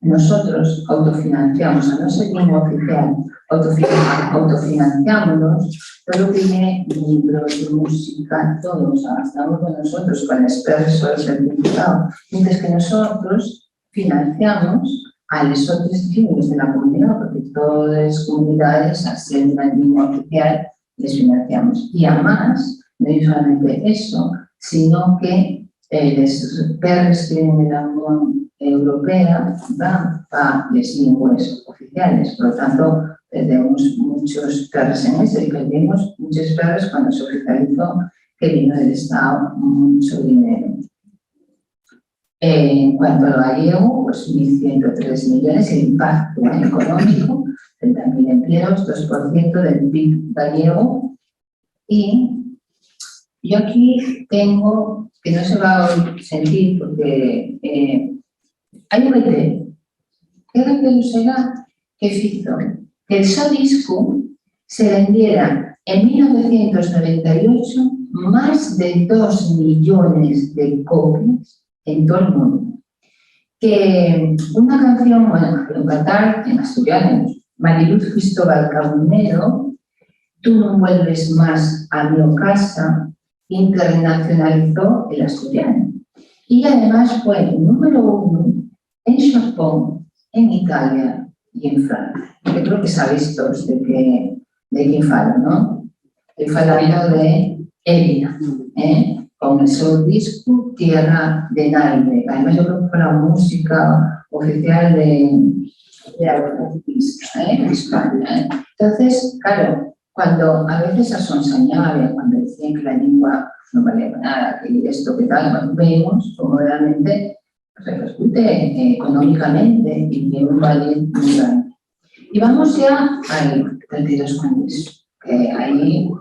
Speaker 2: nosotros autofinanciamos, a no ser lengua oficial, autofinanciamos todo lo que tiene libros, música, todo, o sea, estamos con nosotros, con expertos, certificados, mientras que nosotros financiamos a los otros niños de la comunidad, porque todas las comunidades, al ser una lengua oficial, les financiamos. Y además, no es solamente eso, sino que los perros que vienen de la Unión Europea van a las lenguas oficiales. Por lo tanto, tenemos muchos perros en eso y perdimos muchos perros cuando se oficializó que vino del Estado mucho dinero. En cuanto al gallego, pues 1.103 millones, el impacto económico, 30.000 empleos, 2% del PIB gallego. Y yo aquí tengo, que no se va a sentir porque hay un IT, que será que hizo que el Sodisco se vendiera en 1998 más de 2 millones de copias en todo el mundo. Que una canción, bueno, en cantar en asturiano, Mariluz Cristóbal Cabunero, Tú no vuelves más a mi casa, internacionalizó el asturiano. Y además fue el número 1 en Japón, en Italia y en Francia. Yo creo que sabéis todos de quién falo, ¿no? Estoy hablando de Elina, con el seu disco Tierra de Nadie. Además, yo creo que fue la música oficial de la artista en España. Entonces, claro, cuando a veces asonsañaba, cuando decían que la lengua no valía nada, que esto, que tal, vemos como realmente repercute económicamente y tiene un valor muy grande. Y vamos ya al 32 congresos, que ahí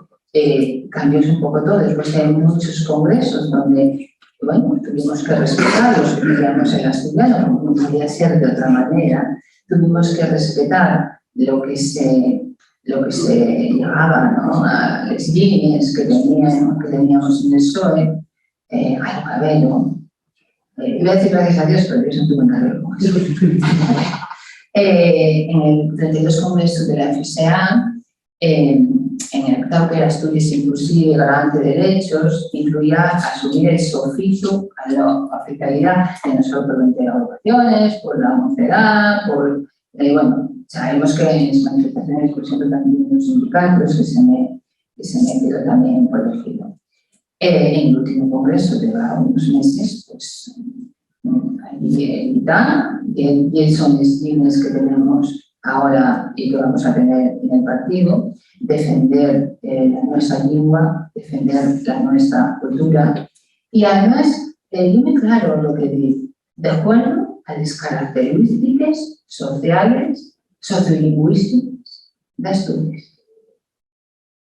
Speaker 2: cambió un poco todo. Después hay muchos congresos donde, bueno, tuvimos que respetarlos, digamos, el asturiano, como no podía ser de otra manera. Tuvimos que respetar lo que se llamaba, ¿no?, a las líneas que teníamos en el PSOE, al Cabello. Iba a decir gracias a Dios, pero yo no tuve encargo. En el 32 Congreso de la FSA, en el octavo que era Asturias Inclusive, Garante de Derechos, incluía asumir el sofito a la oficialidad de no solo por 20 agrupaciones, por la mocedad, por, bueno, sabemos que en las manifestaciones, por ejemplo, también los sindicatos que se me quedó también por el giro. En el último congreso, de unos meses, pues ahí está, y son las líneas que tenemos ahora y que vamos a tener en el partido: defender nuestra lengua, defender nuestra cultura. Y además, yo me claro lo que digo, de acuerdo a las características sociales, sociolingüísticas de Asturias.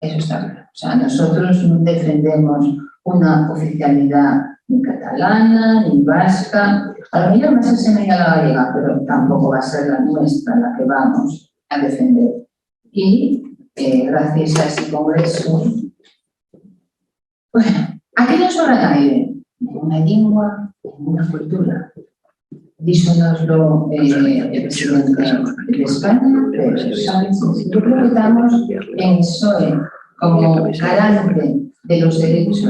Speaker 2: Eso está claro. O sea, nosotros no defendemos una oficialidad ni catalana, ni vasca, a lo mejor más asemeja a la gallega, pero tampoco va a ser la nuestra la que vamos a defender. Y gracias a ese congreso, bueno, aquí no sobra aire, una lengua, una cultura. Dísonoslo el presidente de España, Pedro Sánchez. Yo creo que estamos en PSOE como garante de los derechos,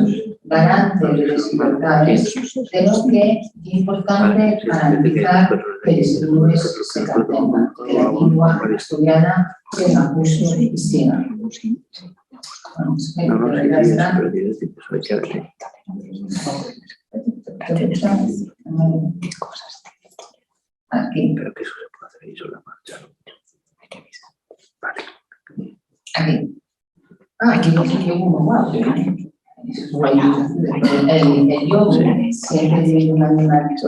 Speaker 2: garante de las libertades, creo que es importante garantizar que los niños se mantengan, que la lengua asturiana tenga uso y siga. Vamos, aquí.
Speaker 9: Pero que eso se puede hacer ahí sobre la marcha. Vale.
Speaker 2: Aquí. Aquí no sé qué hubo, guau. El yogo siempre tiene un alimento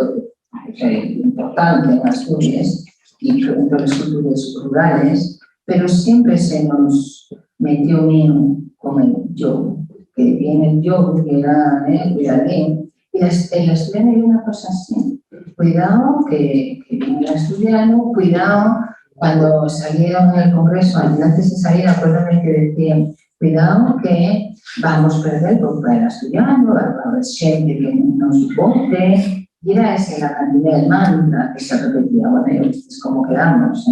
Speaker 2: importante en Asturias y en todas las culturas rurales, pero siempre se nos metió bien con el yogo, que viene el yogo, que era cuidadín. Y en la asturiana hay una cosa así. Cuidado que viene el asturiano, cuidado cuando salieron en el congreso, antes de salir, acuérdame que decían, cuidado que vamos a perder porque el asturiano, va a haber gente que nos vote, y era esa la cantidad del mantra que se repetía. Bueno, ya visteis cómo quedamos,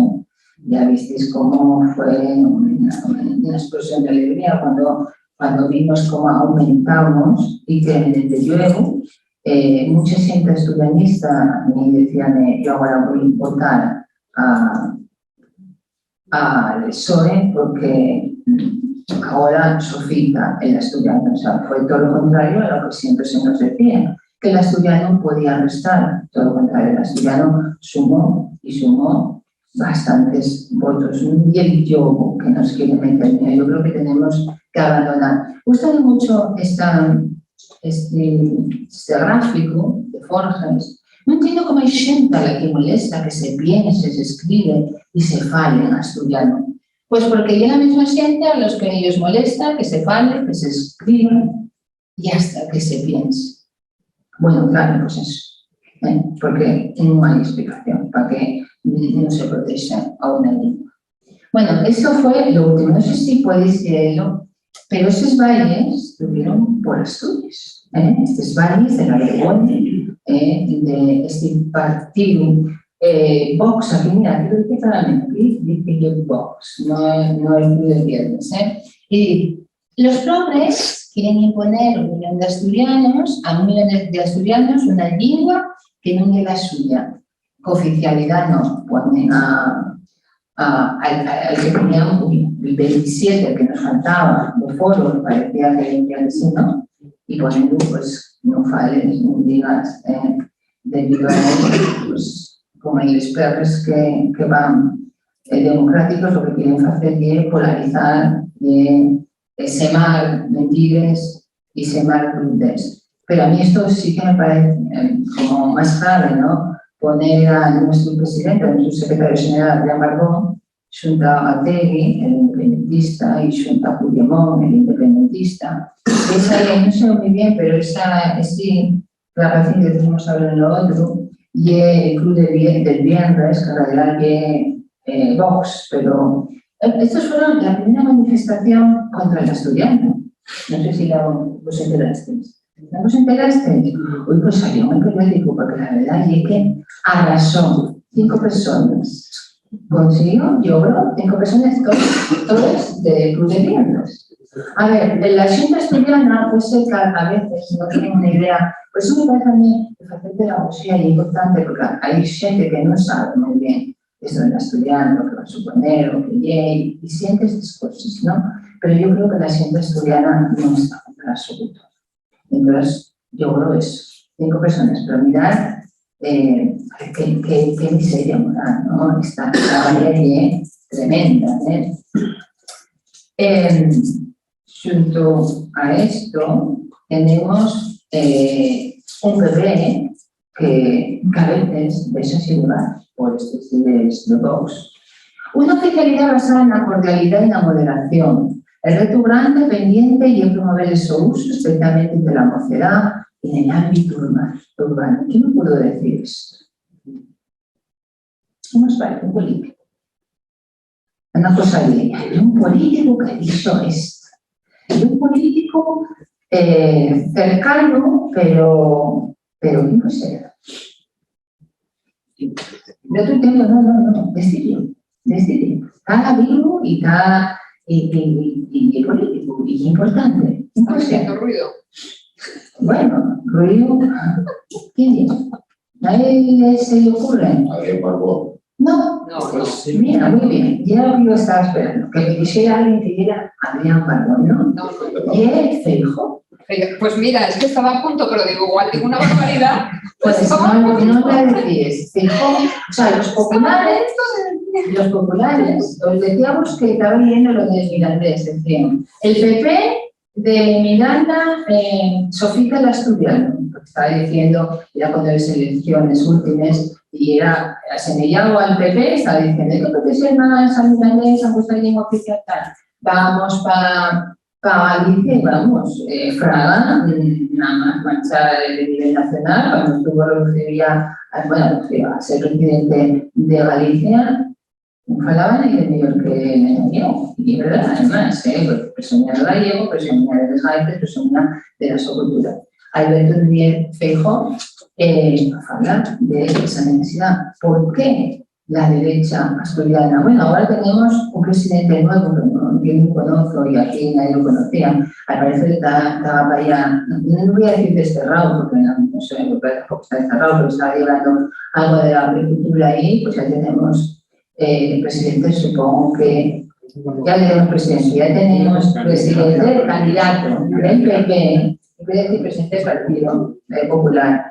Speaker 2: ya visteis cómo fue una explosión de alegría cuando vimos cómo aumentamos y que desde luego mucha gente estudianista me decían yo ahora voy a votar al PSOE porque ahora sofita el asturiano. O sea, fue todo lo contrario a lo que siempre se nos decía, que el asturiano podía restar, todo lo contrario, el asturiano sumó y sumó bastantes votos. Y el yogo que nos quiere meter, yo creo que tenemos que abandonar. Me gusta mucho este gráfico de Forges. No entiendo cómo hay gente a la que molesta que se piense, se escribe y se fale en asturiano. Pues porque hay la misma gente a los que ellos molesta que se fale, que se escriba y hasta que se piense. Bueno, claro, pues eso. Porque no hay explicación para que no se proteja a una lengua. Bueno, eso fue lo último. No sé si podéis leerlo, pero esos valles estuvieron por Asturias. Estos valles de la Begoña, de este partido Vox, aquí mira, aquí lo dice claramente, aquí dice que Vox, no el club de viernes. Y los progres quieren imponer a 1 millón de asturianos, una lengua que no es la suya. Oficialidad no, ponen al que teníamos el 27 que nos faltaba de foro, parecía que no, y ponen pues no fales, no digas, debido a eso, pues como hay los perros que van democráticos, lo que quieren hacer es polarizar, semar mentiras y semar brudes. Pero a mí esto sí que me parece como más grave, ¿no? Poner a nuestro presidente, a nuestro secretario general, Adrián Barbón, junto a Tegui, el independentista, y junto a Puigdemont, el independentista. Esa ley, no sé muy bien, pero esa es sí, la razón que tenemos ahora en lo otro, y el club del viernes, que en realidad es Vox, pero estos fueron la primera manifestación contra el asturiano. No sé si os enterasteis. ¿No os enterasteis? Hoy pues salió en el periódico, porque la verdad es que arrasó 5 personas. Consiguió, yo creo, 5 personas, todas de club de viernes. A ver, la gente asturiana, pues a veces no tienen una idea, pues eso me parece a mí que hacer pedagogía es importante, porque hay gente que no sabe muy bien eso del asturiano, lo que va a suponer, o que llegue, y siente estas cosas, ¿no? Pero yo creo que la gente asturiana no está en absoluto. Entonces, yo creo eso, 5 personas, pero mirad, qué miseria moral, ¿no? Esta ley tremenda, junto a esto, tenemos un bebé que a veces deja sin lugar por estos ideas de Vox. Una oficialidad basada en la cordialidad y la moderación. El reto grande pendiente é promover o seu uso, especialmente entre a mocedade e no ámbito urbano. ¿Qué me puedo decir esto? ¿Qué nos parece un político? Una cosa de un político que hizo esto. Un político cercano, pero ¿cómo será? De otro tema, no, decidió. Está vivo y está y político, y importante.
Speaker 7: Está haciendo ruido.
Speaker 2: Bueno, ruido, ¿quién dice? ¿Nadie se le ocurre? No,
Speaker 7: No.
Speaker 2: Mira, muy bien, ya lo que yo estaba esperando, que me quisiera alguien que diera Adrián Barbón, ¿no?
Speaker 7: No.
Speaker 2: Y él, Feijóo.
Speaker 7: Pues mira, es que estaba a punto, pero digo, igual digo una barbaridad.
Speaker 2: Pues no me decís, Feijóo, o sea, los populares, os decíamos que estaba leyendo lo de Mirandés, decían, el PP de Miranda, Sofita la Asturiano, porque estaba diciendo, ya cuando las elecciones últimas, y era asemillado al PP, estaba diciendo, ¿qué porque si hermana San Mirandés, han puesto en oficial tal? Vamos para Galicia y vamos, Fraga, nada más marchar de nivel nacional, cuando estuvo a ser presidente de Galicia, no falaban ni de mellor que yo, y es verdad, además, porque presumía do gallego, presumía de Desgaites, presumía de la súa cultura. Alberto Núñez Feijóo habla de esa necesidad. ¿Por qué la derecha asturiana? Bueno, ahora tenemos un presidente nuevo, que no conozco y aquí nadie lo conocía. Al parecer estaba para allá, no voy a decir desterrado, porque no sé, me parece que está desterrado, pero está llevando algo de la agricultura ahí, pues ya tenemos presidente, supongo que ya tenemos presidente, ya tenemos presidente, candidato del PP, voy a decir presidente del Partido Popular.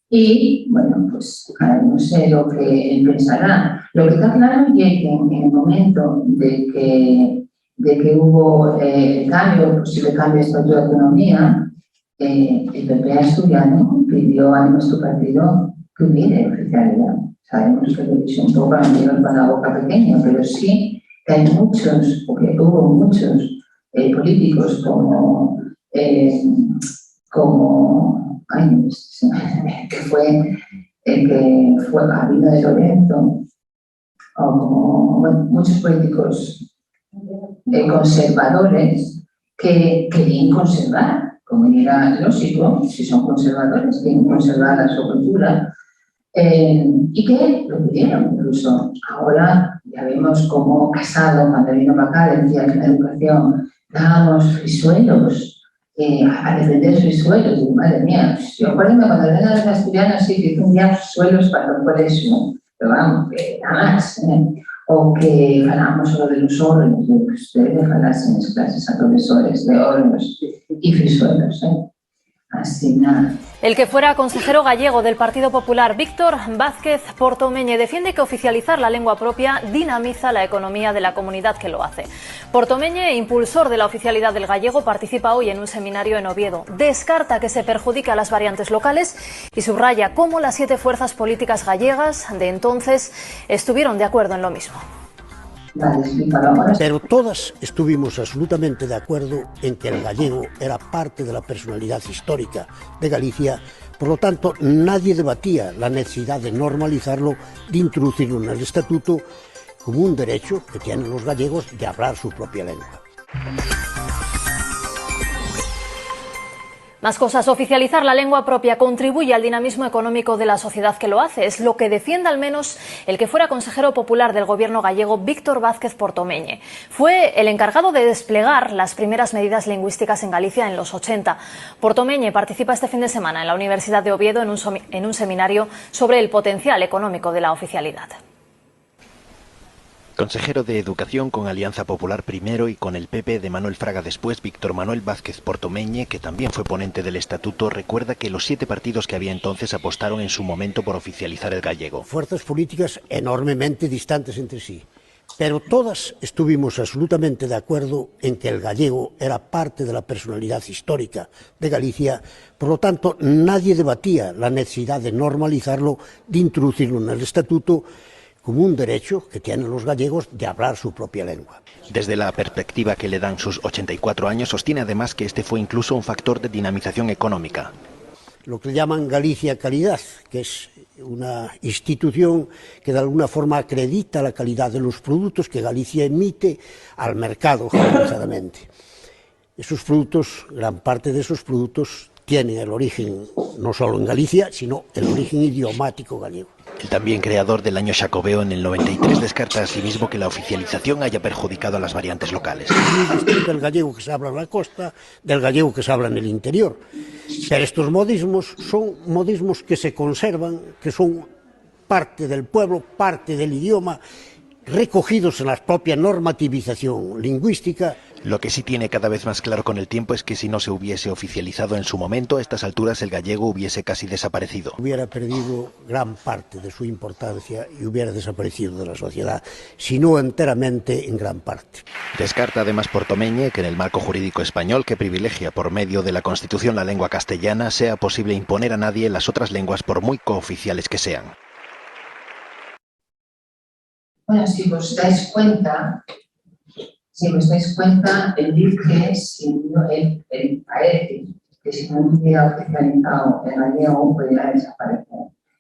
Speaker 2: Y, bueno, pues no sé lo que él pensará. Lo que está claro es que en el momento de que hubo posible cambio de estatuto de autonomía, el PP asturiano pidió a nuestro partido que hubiera oficialidad. Sabemos que lo he dicho un poco a con la boca pequeña, pero sí que hay muchos, porque hubo muchos políticos como que fue Gabino de Lorenzo, o como muchos políticos conservadores que querían conservar, como era lógico, si son conservadores, quieren conservar la su cultura, y que lo pudieron incluso. Ahora ya vemos cómo Casado, cuando vino para acá, decía que en la educación dábamos frisuelos, a defender frisuelos. Digo, madre mía, yo acuérdame cuando eran las asturianas, sí, que hizo un día frisuelos para el colegio, pero vamos, que nada más, o que hablábamos solo de los órganos, de que ustedes dejasen en las clases a profesores de órganos y frisuelos, así nada.
Speaker 10: El que fuera consejero gallego del Partido Popular, Víctor Vázquez Portomeñe, defiende que oficializar la lengua propia dinamiza la economía de la comunidad que lo hace. Portomeñe, impulsor de la oficialidad del gallego, participa hoy en un seminario en Oviedo. Descarta que se perjudique a las variantes locales y subraya cómo las 7 fuerzas políticas gallegas de entonces estuvieron de acuerdo en lo mismo.
Speaker 11: Pero todas estuvimos absolutamente de acuerdo en que el gallego era parte de la personalidad histórica de Galicia, por lo tanto nadie debatía la necesidad de normalizarlo, de introducirlo en el estatuto como un derecho que tienen los gallegos de hablar su propia lengua.
Speaker 10: Más cosas. Oficializar la lengua propia contribuye al dinamismo económico de la sociedad que lo hace. Es lo que defiende al menos el que fuera consejero popular del gobierno gallego, Víctor Vázquez Portomeñe. Fue el encargado de desplegar las primeras medidas lingüísticas en Galicia en los 80. Portomeñe participa este fin de semana en la Universidad de Oviedo en un seminario sobre el potencial económico de la oficialidad.
Speaker 3: Consejero de Educación con Alianza Popular primero y con el PP de Manuel Fraga después, Víctor Manuel Vázquez Portomeñe, que también fue ponente del estatuto, recuerda que los 7 partidos que había entonces apostaron en su momento por oficializar el gallego.
Speaker 11: Fuerzas políticas enormemente distantes entre sí, pero todas estuvimos absolutamente de acuerdo en que el gallego era parte de la personalidad histórica de Galicia, por lo tanto nadie debatía la necesidad de normalizarlo, de introducirlo en el estatuto como un derecho que tienen los gallegos de hablar su propia lengua.
Speaker 3: Desde la perspectiva que le dan sus 84 años, sostiene además que este fue incluso un factor de dinamización económica.
Speaker 11: Lo que llaman Galicia Calidad, que es una institución que de alguna forma acredita la calidad de los productos que Galicia emite al mercado generalizadamente. Esos productos, gran parte de esos productos tienen el origen no solo en Galicia, sino el origen idiomático gallego.
Speaker 3: El también creador del año Xacobeo en el 93 descarta asimismo que la oficialización haya perjudicado a las variantes locales.
Speaker 11: Es muy distinto el gallego que se habla en la costa del gallego que se habla en el interior. Pero estos modismos son modismos que se conservan, que son parte del pueblo, parte del idioma, recogidos en la propia normativización lingüística.
Speaker 3: Lo que sí tiene cada vez más claro con el tiempo es que si no se hubiese oficializado en su momento, a estas alturas el gallego hubiese casi desaparecido.
Speaker 11: Hubiera perdido gran parte de su importancia y hubiera desaparecido de la sociedad, si no enteramente, en gran parte.
Speaker 3: Descarta además Portomeñe que en el marco jurídico español que privilegia por medio de la Constitución la lengua castellana sea posible imponer a nadie las otras lenguas por muy cooficiales que sean.
Speaker 2: Bueno, si os dais cuenta, él dice, él parece que si no hubiera oficializado el gallego podría desaparecer.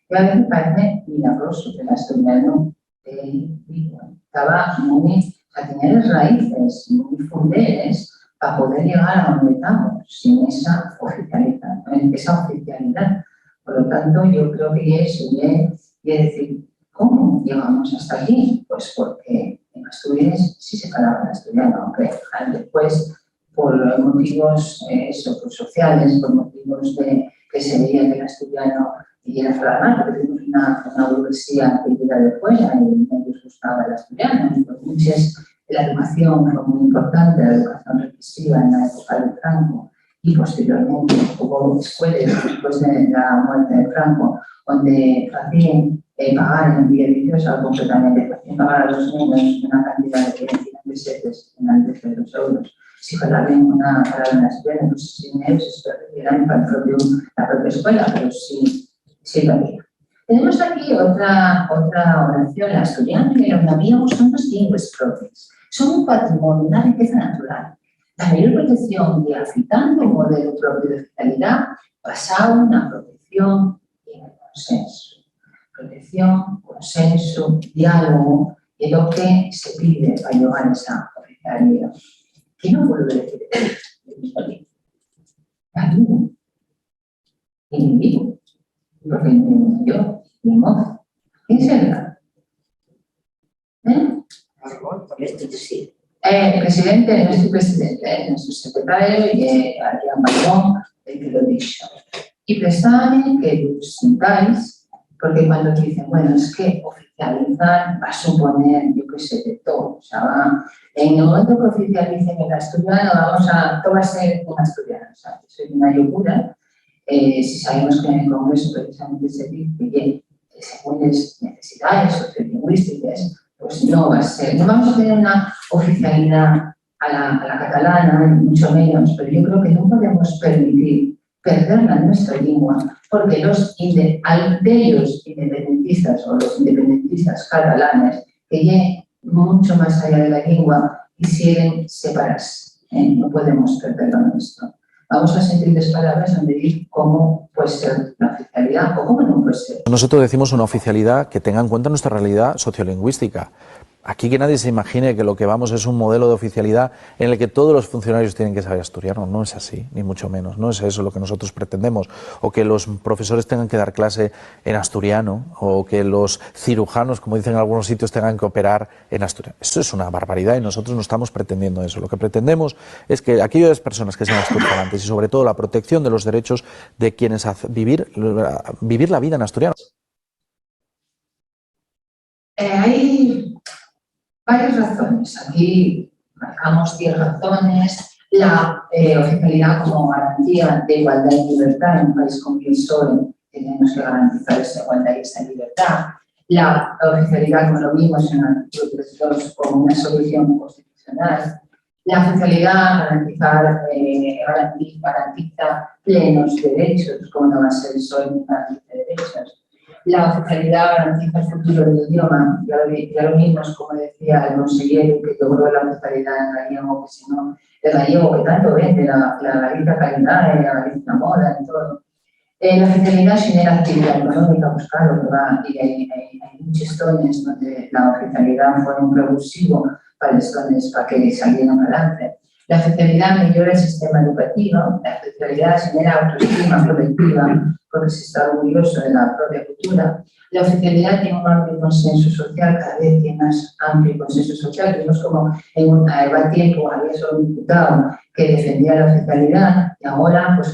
Speaker 2: Y a mí me parece milagroso que el asturiano estaba muy, tenía las raíces muy funderes para poder llegar a donde estamos, sin esa oficialidad. Por lo tanto, yo creo que eso es decir, ¿cómo llegamos hasta aquí? Pues porque en Asturias sí se hablaba asturiano, aunque después por motivos pues sociales, por motivos de que se veía que el asturiano era flamante, porque tuvimos una burguesía que era de fuera y no les gustaba el asturiano. Entonces, la educación fue muy importante, la educación represiva en la época de Franco, y posteriormente hubo escuelas después de la muerte de Franco, donde hacían pagar en beneficios algo completamente, hacían pagar a los niños una cantidad de 100 pesetes en vez de 2 euros. Si fueran una parada en la escuela, no sé si en euros eran para la propia escuela, pero sí lo había. Tenemos aquí otra oración, la asturiana, que los navíos son las lenguas propias. Son un patrimonio, una riqueza natural. La mayor protección de afitando un modelo propio de hospitalidad basado en la protección y en el consenso. Protección, consenso, diálogo, es lo que se pide para llevar esa oficialidad. ¿Qué no puedo decir de Amigo. Enemigo. Porque yo, mi mozo. ¿Quién es el presidente, nuestro presidente, nuestro secretario y Adrián Bayón, el que lo dicho. Y pensad que os sintáis, porque cuando dicen, bueno, es que oficializar va a suponer, yo qué sé, de todo. O sea, en el momento que oficialicen el asturiano, todo va a ser un asturiano. O sea, eso es una locura. Si sabemos que en el Congreso precisamente se dice que según las necesidades sociolingüísticas, pues no va a ser, no vamos a tener una oficialidad a la catalana, mucho menos, pero yo creo que no podemos permitir perderla en nuestra lengua, porque los de ellos independentistas o los independentistas catalanes, que ya mucho más allá de la lengua, quisieran separarse. No podemos perderlo en esto. Vamos a sentirles palabras donde decir cómo puede ser la oficialidad o cómo no puede ser.
Speaker 12: Nosotros decimos una oficialidad que tenga en cuenta nuestra realidad sociolingüística. Aquí que nadie se imagine que lo que vamos es un modelo de oficialidad en el que todos los funcionarios tienen que saber asturiano. No es así, ni mucho menos. No es eso lo que nosotros pretendemos. O que los profesores tengan que dar clase en asturiano, o que los cirujanos, como dicen en algunos sitios, tengan que operar en asturiano. Eso es una barbaridad y nosotros no estamos pretendiendo eso. Lo que pretendemos es que aquellas personas que sean asturianos y sobre todo la protección de los derechos de quienes vivir la vida en asturiano.
Speaker 2: Hay varias razones. Aquí marcamos 10 razones. La oficialidad como garantía de igualdad y libertad en un país como el PSOE, tenemos que garantizar esa igualdad y esa libertad. La oficialidad, como lo vimos en el artículo 3.2, como una solución constitucional. La oficialidad garantiza plenos derechos, como no va a ser el PSOE ni garantiza derechos. La oficialidad garantiza el futuro del idioma. Ya lo vimos, como decía el consejero, que logró la oficialidad en gallego, que si no, el gallego que tanto vende, la Galicia calidad, la Galicia moda, en todo. La oficialidad genera actividad económica, pues claro, ¿verdad? Y hay muchas zonas donde la oficialidad fue un revulsivo para las zonas para que salieran adelante. La oficialidad mejora el sistema educativo, la oficialidad genera autoestima colectiva, porque se está orgulloso de la propia cultura. La oficialidad tiene un amplio consenso social, cada vez tiene más amplio consenso social. Vimos como en tiempo había solo un diputado que defendía la oficialidad y ahora pues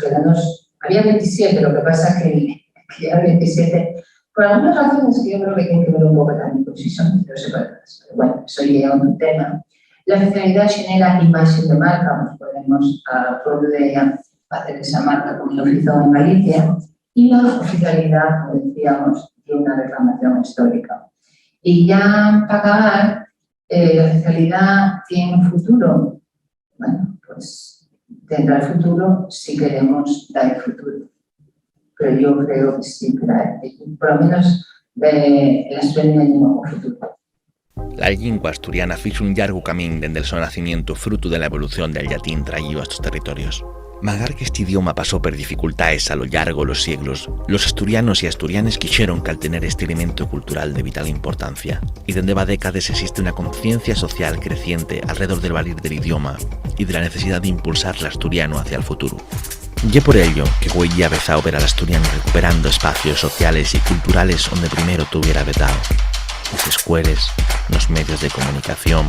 Speaker 2: había 27, lo que pasa que ya 27, por algunas razones que yo creo que tienen que ver un poco también con si son separadas. Pero bueno, eso ya es un tema. La oficialidad genera imagen de marca, pues podemos a todo de ella hacer esa marca como lo hizo en Galicia, y la oficialidad, como decíamos, tiene una reclamación histórica. Y ya para acabar, la oficialidad tiene un futuro. Bueno, pues tendrá el futuro si queremos dar el futuro. Pero yo creo que sí, por lo menos la Asturiana tiene un futuro.
Speaker 3: La lengua asturiana fixo un largo camín desde el su nacimiento fruto de la evolución del latín traído a estos territorios. Magar que este idioma pasó por dificultades a lo largo de los siglos, los asturianos y asturianes quisieron que al tener este elemento cultural de vital importancia, y desde décadas existe una conciencia social creciente alrededor del valor del idioma y de la necesidad de impulsar el asturiano hacia el futuro. Y por ello que hoy ya empezado a ver al asturiano recuperando espacios sociales y culturales donde primero tuviera vetado. Las escuelas, los medios de comunicación,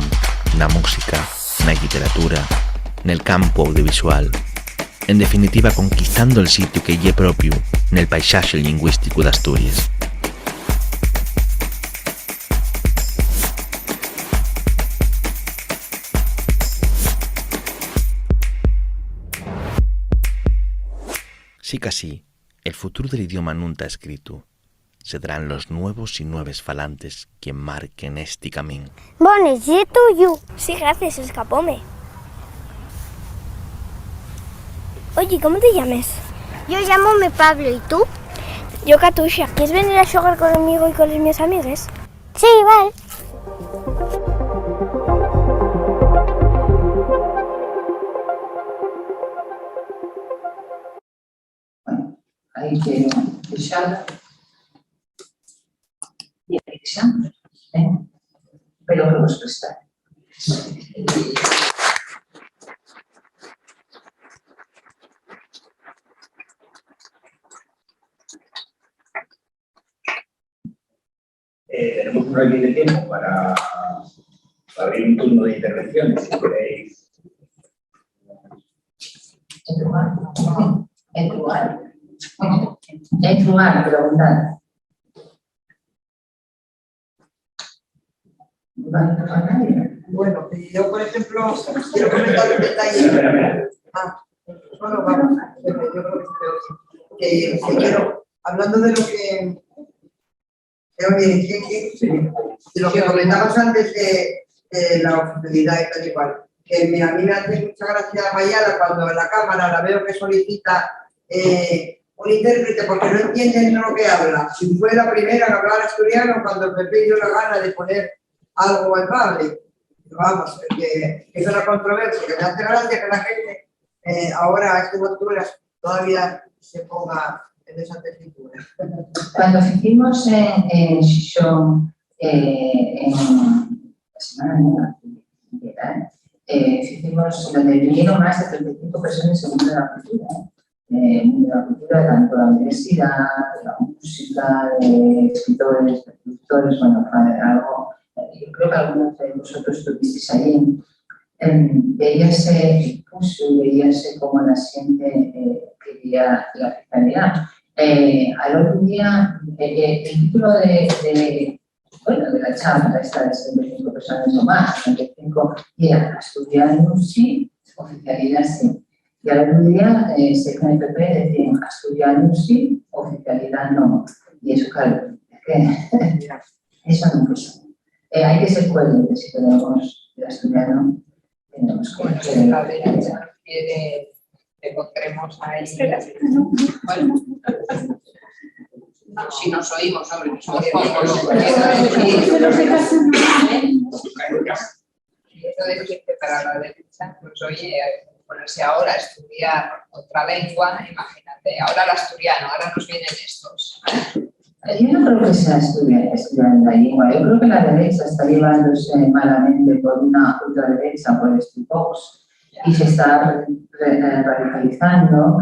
Speaker 3: la música, la literatura, en el campo audiovisual. En definitiva, conquistando el sitio que lle propio en el paisaje lingüístico de Asturias. Sí que así, el futuro del idioma no está escrito. Serán los nuevos y nueves falantes quien marquen este camino.
Speaker 13: Bones, ¿y tuyo? Sí, gracias, escapóme. Oye, ¿cómo te llamas? Yo llamo Pablo, ¿y tú? Yo Katusha. ¿Quieres venir a jugar conmigo y con los mis amigos? Sí, vale.
Speaker 2: Bueno, ahí quiero dejarla. Y Alexandra, pero que vos prestar.
Speaker 1: Tenemos un ratito de tiempo para abrir un turno de intervenciones, si queréis.
Speaker 2: En tu lugar, preguntar.
Speaker 14: Bueno, yo por ejemplo quiero comentar un detalle. Bueno, vamos, yo creo que quiero, hablando de lo que de lo que comentabas antes de la oficialidad y tal y cual, que a mí me hace mucha gracia Mayala cuando en la cámara la veo que solicita un intérprete porque no entienden lo que habla. Si fue la primera en hablar asturiano cuando el PP dio la gana de poner algo al padre. Vamos, que es una controversia, que me hace gracia que la gente ahora a estas alturas todavía se ponga en esa tesitura.
Speaker 2: Cuando hicimos en Xixón, en la semana hicimos donde vinieron más de 35 personas en el mundo de la cultura. Tanto de la universidad, de la música, de escritores, de productores, bueno, algo. Yo creo que algunos de vosotros estuvisteis allí. Veíase como la gente quería la oficialidad. Al otro día, el título de la charla esta de 75 personas o más, 75, era asturiano sí, oficialidad sí. Y al otro día, en el PP decían asturiano sí, oficialidad no. Y eso, claro, es que eso no pasa. Hay que ser coherentes si tenemos el asturiano. Tenemos que
Speaker 7: la derecha quiere que encontremos ahí. Bueno. si nos oímos, hombre, que somos pocos. Esto de que para la derecha, pues oye, ponerse ahora a estudiar otra lengua, imagínate, ahora el asturiano, ahora nos vienen estos.
Speaker 2: Yo no creo que sea estudiar la lengua, yo creo que la derecha está llevándose malamente por una ultraderecha, por este Vox, y se está radicalizando,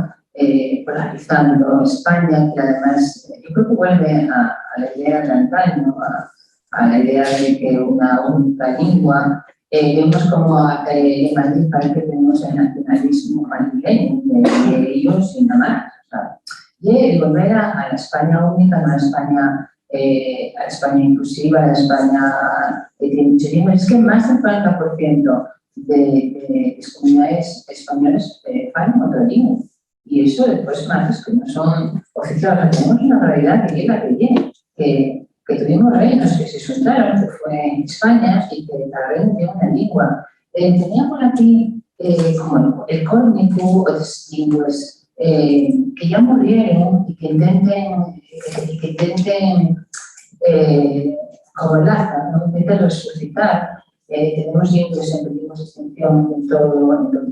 Speaker 2: polarizando España, que además yo creo que vuelve a la idea de antaño, a la idea de que una única lengua. Vemos como en Madrid parece que tenemos el nacionalismo madrileño de ellos y nada más. O sea, y volver a la España única, no a la España inclusiva, a la España que tiene mucho lengua. Es que más del 40% de las comunidades españolas hablan otra lengua. Y eso después más que no son oficiales. Tenemos una realidad que llega que tuvimos reinos que se soltaron, que fue España, y que cada reino tiene una lengua. Teníamos aquí como el córnico, otras lenguas que ya murieron y que intenten como el Lázaro, ¿no? Intenten resucitar. Tenemos lenguas en peligro de extinción en todo el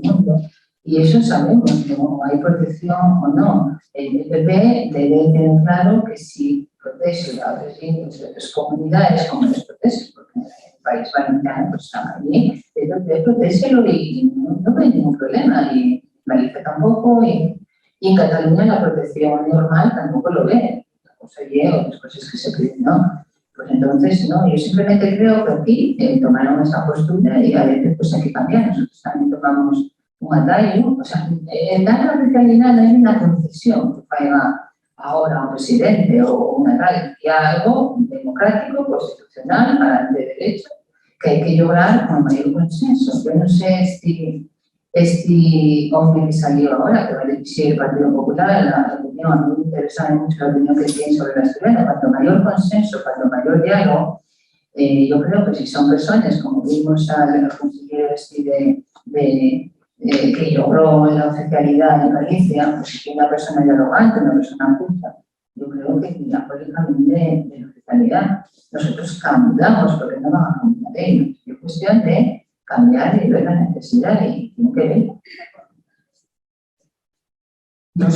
Speaker 2: mundo. Y eso sabemos, ¿no? Hay protección o no. El PP debe tener claro que si protege a otras lenguas de otras comunidades, como les protege, porque el país valenciano pues, está allí, entonces protégelo y no hay ningún problema. Y Galicia tampoco, y en Cataluña la protección normal tampoco lo ve. O sea, otras cosas que se piden, ¿no? Pues entonces, no, yo simplemente creo que aquí tomaron esa postura y a veces pues hay que cambiar. Nosotros también tomamos un atallo, o sea, en la oficialidad no hay una concesión que haga ahora un presidente o un atallo, y algo democrático, constitucional, para el derecho, que hay que lograr con mayor consenso. Yo no sé si este hombre que salió ahora, que va a dirigir el Partido Popular, la opinión, a mí me interesa mucho la opinión que tiene sobre la estudiantes. Cuanto mayor consenso, cuanto mayor diálogo, yo creo que si son personas, como vimos al consejero que logró la oficialidad en Galicia, pues si una persona dialogante, una persona justa, yo creo que ya por el camino de la oficialidad. Nosotros cambiamos porque no vamos a cambiar ellos. Es cuestión de cambiar y ver la necesidad y tiene que ver.
Speaker 15: Yo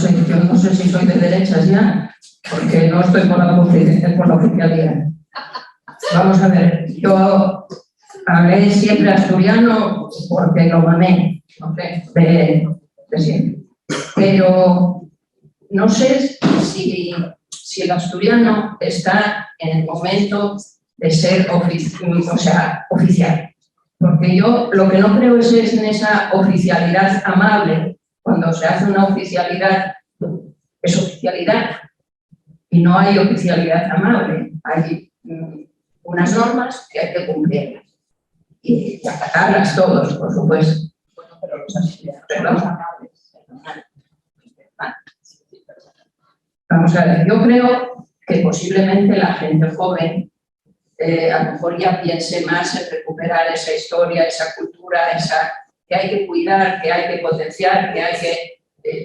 Speaker 15: no sé si soy de derechas ya, porque no estoy por la oficialidad. Vamos a ver, yo hablé siempre asturiano porque lo mamé. De siempre. Pero no sé si el asturiano está en el momento de ser oficial. Porque yo lo que no creo es en esa oficialidad amable. Cuando se hace una oficialidad, es oficialidad. Y no hay oficialidad amable. Hay unas normas que hay que cumplirlas. Y acatarlas todos, por supuesto. Pero los asturianos vamos a ver, yo creo que posiblemente la gente joven a lo mejor ya piense más en recuperar esa historia, esa cultura, que hay que cuidar, que hay que potenciar, que hay que...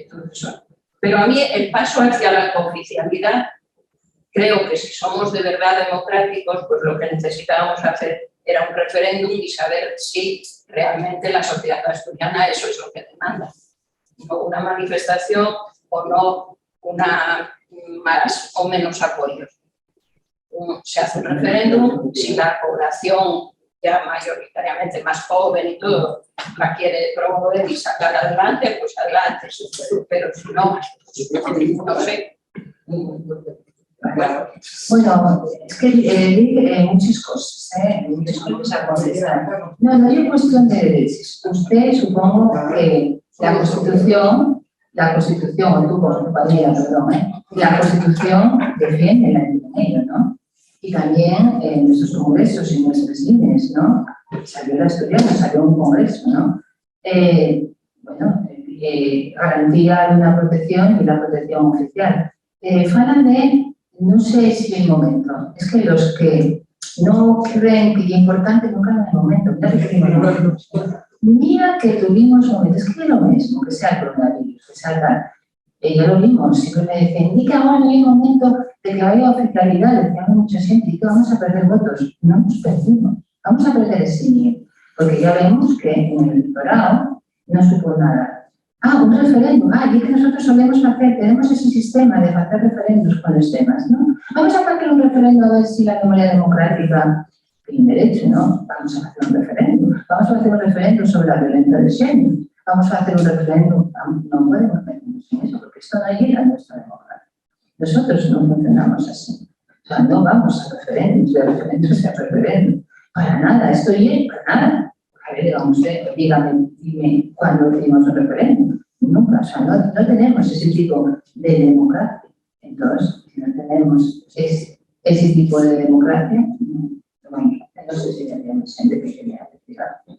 Speaker 15: todo eso. Pero a mí el paso hacia la oficialidad, creo que si somos de verdad democráticos, pues lo que necesitábamos hacer era un referéndum y saber si realmente la sociedad asturiana eso es lo que demanda. No una manifestación o no una más o menos apoyos. Se hace un referéndum, si la población ya mayoritariamente más joven y todo la quiere promover y sacar adelante, pues adelante. Pero si no, no sé.
Speaker 2: Bueno, es que dije muchas cosas, muchas cosas. No hay cuestión de derechos. Usted supongo que la Constitución, o tú como compañera, perdón, la Constitución defiende la independencia, ¿no? Y también en nuestros congresos y nuestras líneas, ¿no? Salió la asturiana, salió un congreso, ¿no? Garantía de una protección y la protección oficial. Falan de, no sé si es el momento, es que los que no creen que es importante nunca en el momento. Mira que tuvimos un momento, es que es lo mismo, que sea el coronavirus, que sea tal. Ya lo vimos, siempre me decían, di que ahora no hay momento de que vaya oficialidad, decían mucha gente, y que vamos a perder votos. No nos perdimos, vamos a perder ese nivel, porque ya vemos que en el electorado no supo nada. Un referéndum, y que nosotros solemos hacer, tenemos ese sistema de hacer referéndums con los temas, ¿no? Vamos a hacer un referéndum a ver si la memoria democrática tiene derecho, ¿no? Vamos a hacer un referéndum, vamos a hacer un referéndum sobre la violencia de género, vamos a hacer un referéndum, no podemos meternos en eso, porque esto no llega a nuestra democracia. Nosotros no funcionamos así, o sea, no vamos a referéndums, de referéndums a referéndum, para nada, esto llega para nada. A ver, digamos, dime cuándo hicimos un referéndum. Nunca, o sea, no tenemos ese tipo de democracia. Entonces, si no tenemos ese tipo de democracia, no sé si tendríamos gente que quería decir algo.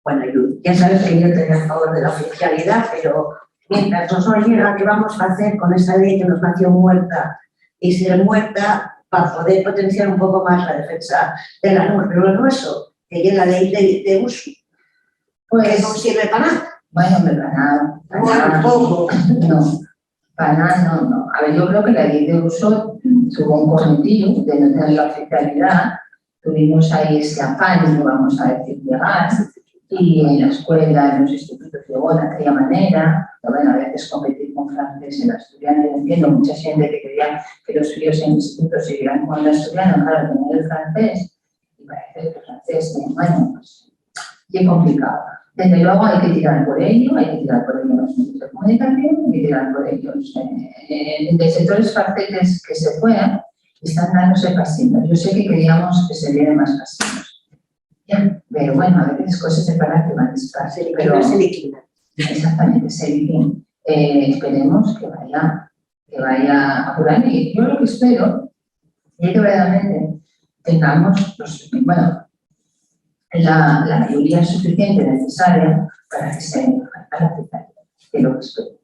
Speaker 16: Bueno, ya sabes que yo estoy a favor de la oficialidad, pero mientras nos llega, ¿qué vamos a hacer con esa ley que nos nació muerta y ser muerta para poder potenciar un poco más la defensa de la norma? Pero lo nuestro, que es la ley de uso, pues no sirve para nada.
Speaker 2: Bueno, para nada. No, para nada no. A ver, yo creo que la ley de uso tuvo un cometido de no tener la oficialidad. Tuvimos ahí ese afán, vamos a decir, legal, y en la escuela, en los institutos llegó de aquella manera. Bueno, a veces competir con francés en asturiano, yo entiendo mucha gente que quería que los suyos en institutos siguieran con el asturiano, claro, tener el francés, y parece que el francés, bueno, pues, y es complicado. Desde luego hay que tirar por ello, hay que tirar por ello en los medios de comunicación, hay que tirar por ellos de sectores facetes que se puedan, están dándose casinos. Yo sé que queríamos que se dieran más casinos. Ya, pero bueno, a veces cosas se paran que van despacio, pero
Speaker 16: se liquidan.
Speaker 2: Exactamente, se liquidan. Esperemos que vaya apurando. Y yo lo que espero es que verdaderamente tengamos la mayoría suficiente necesaria para que se haga la oficialidad, que lo espero.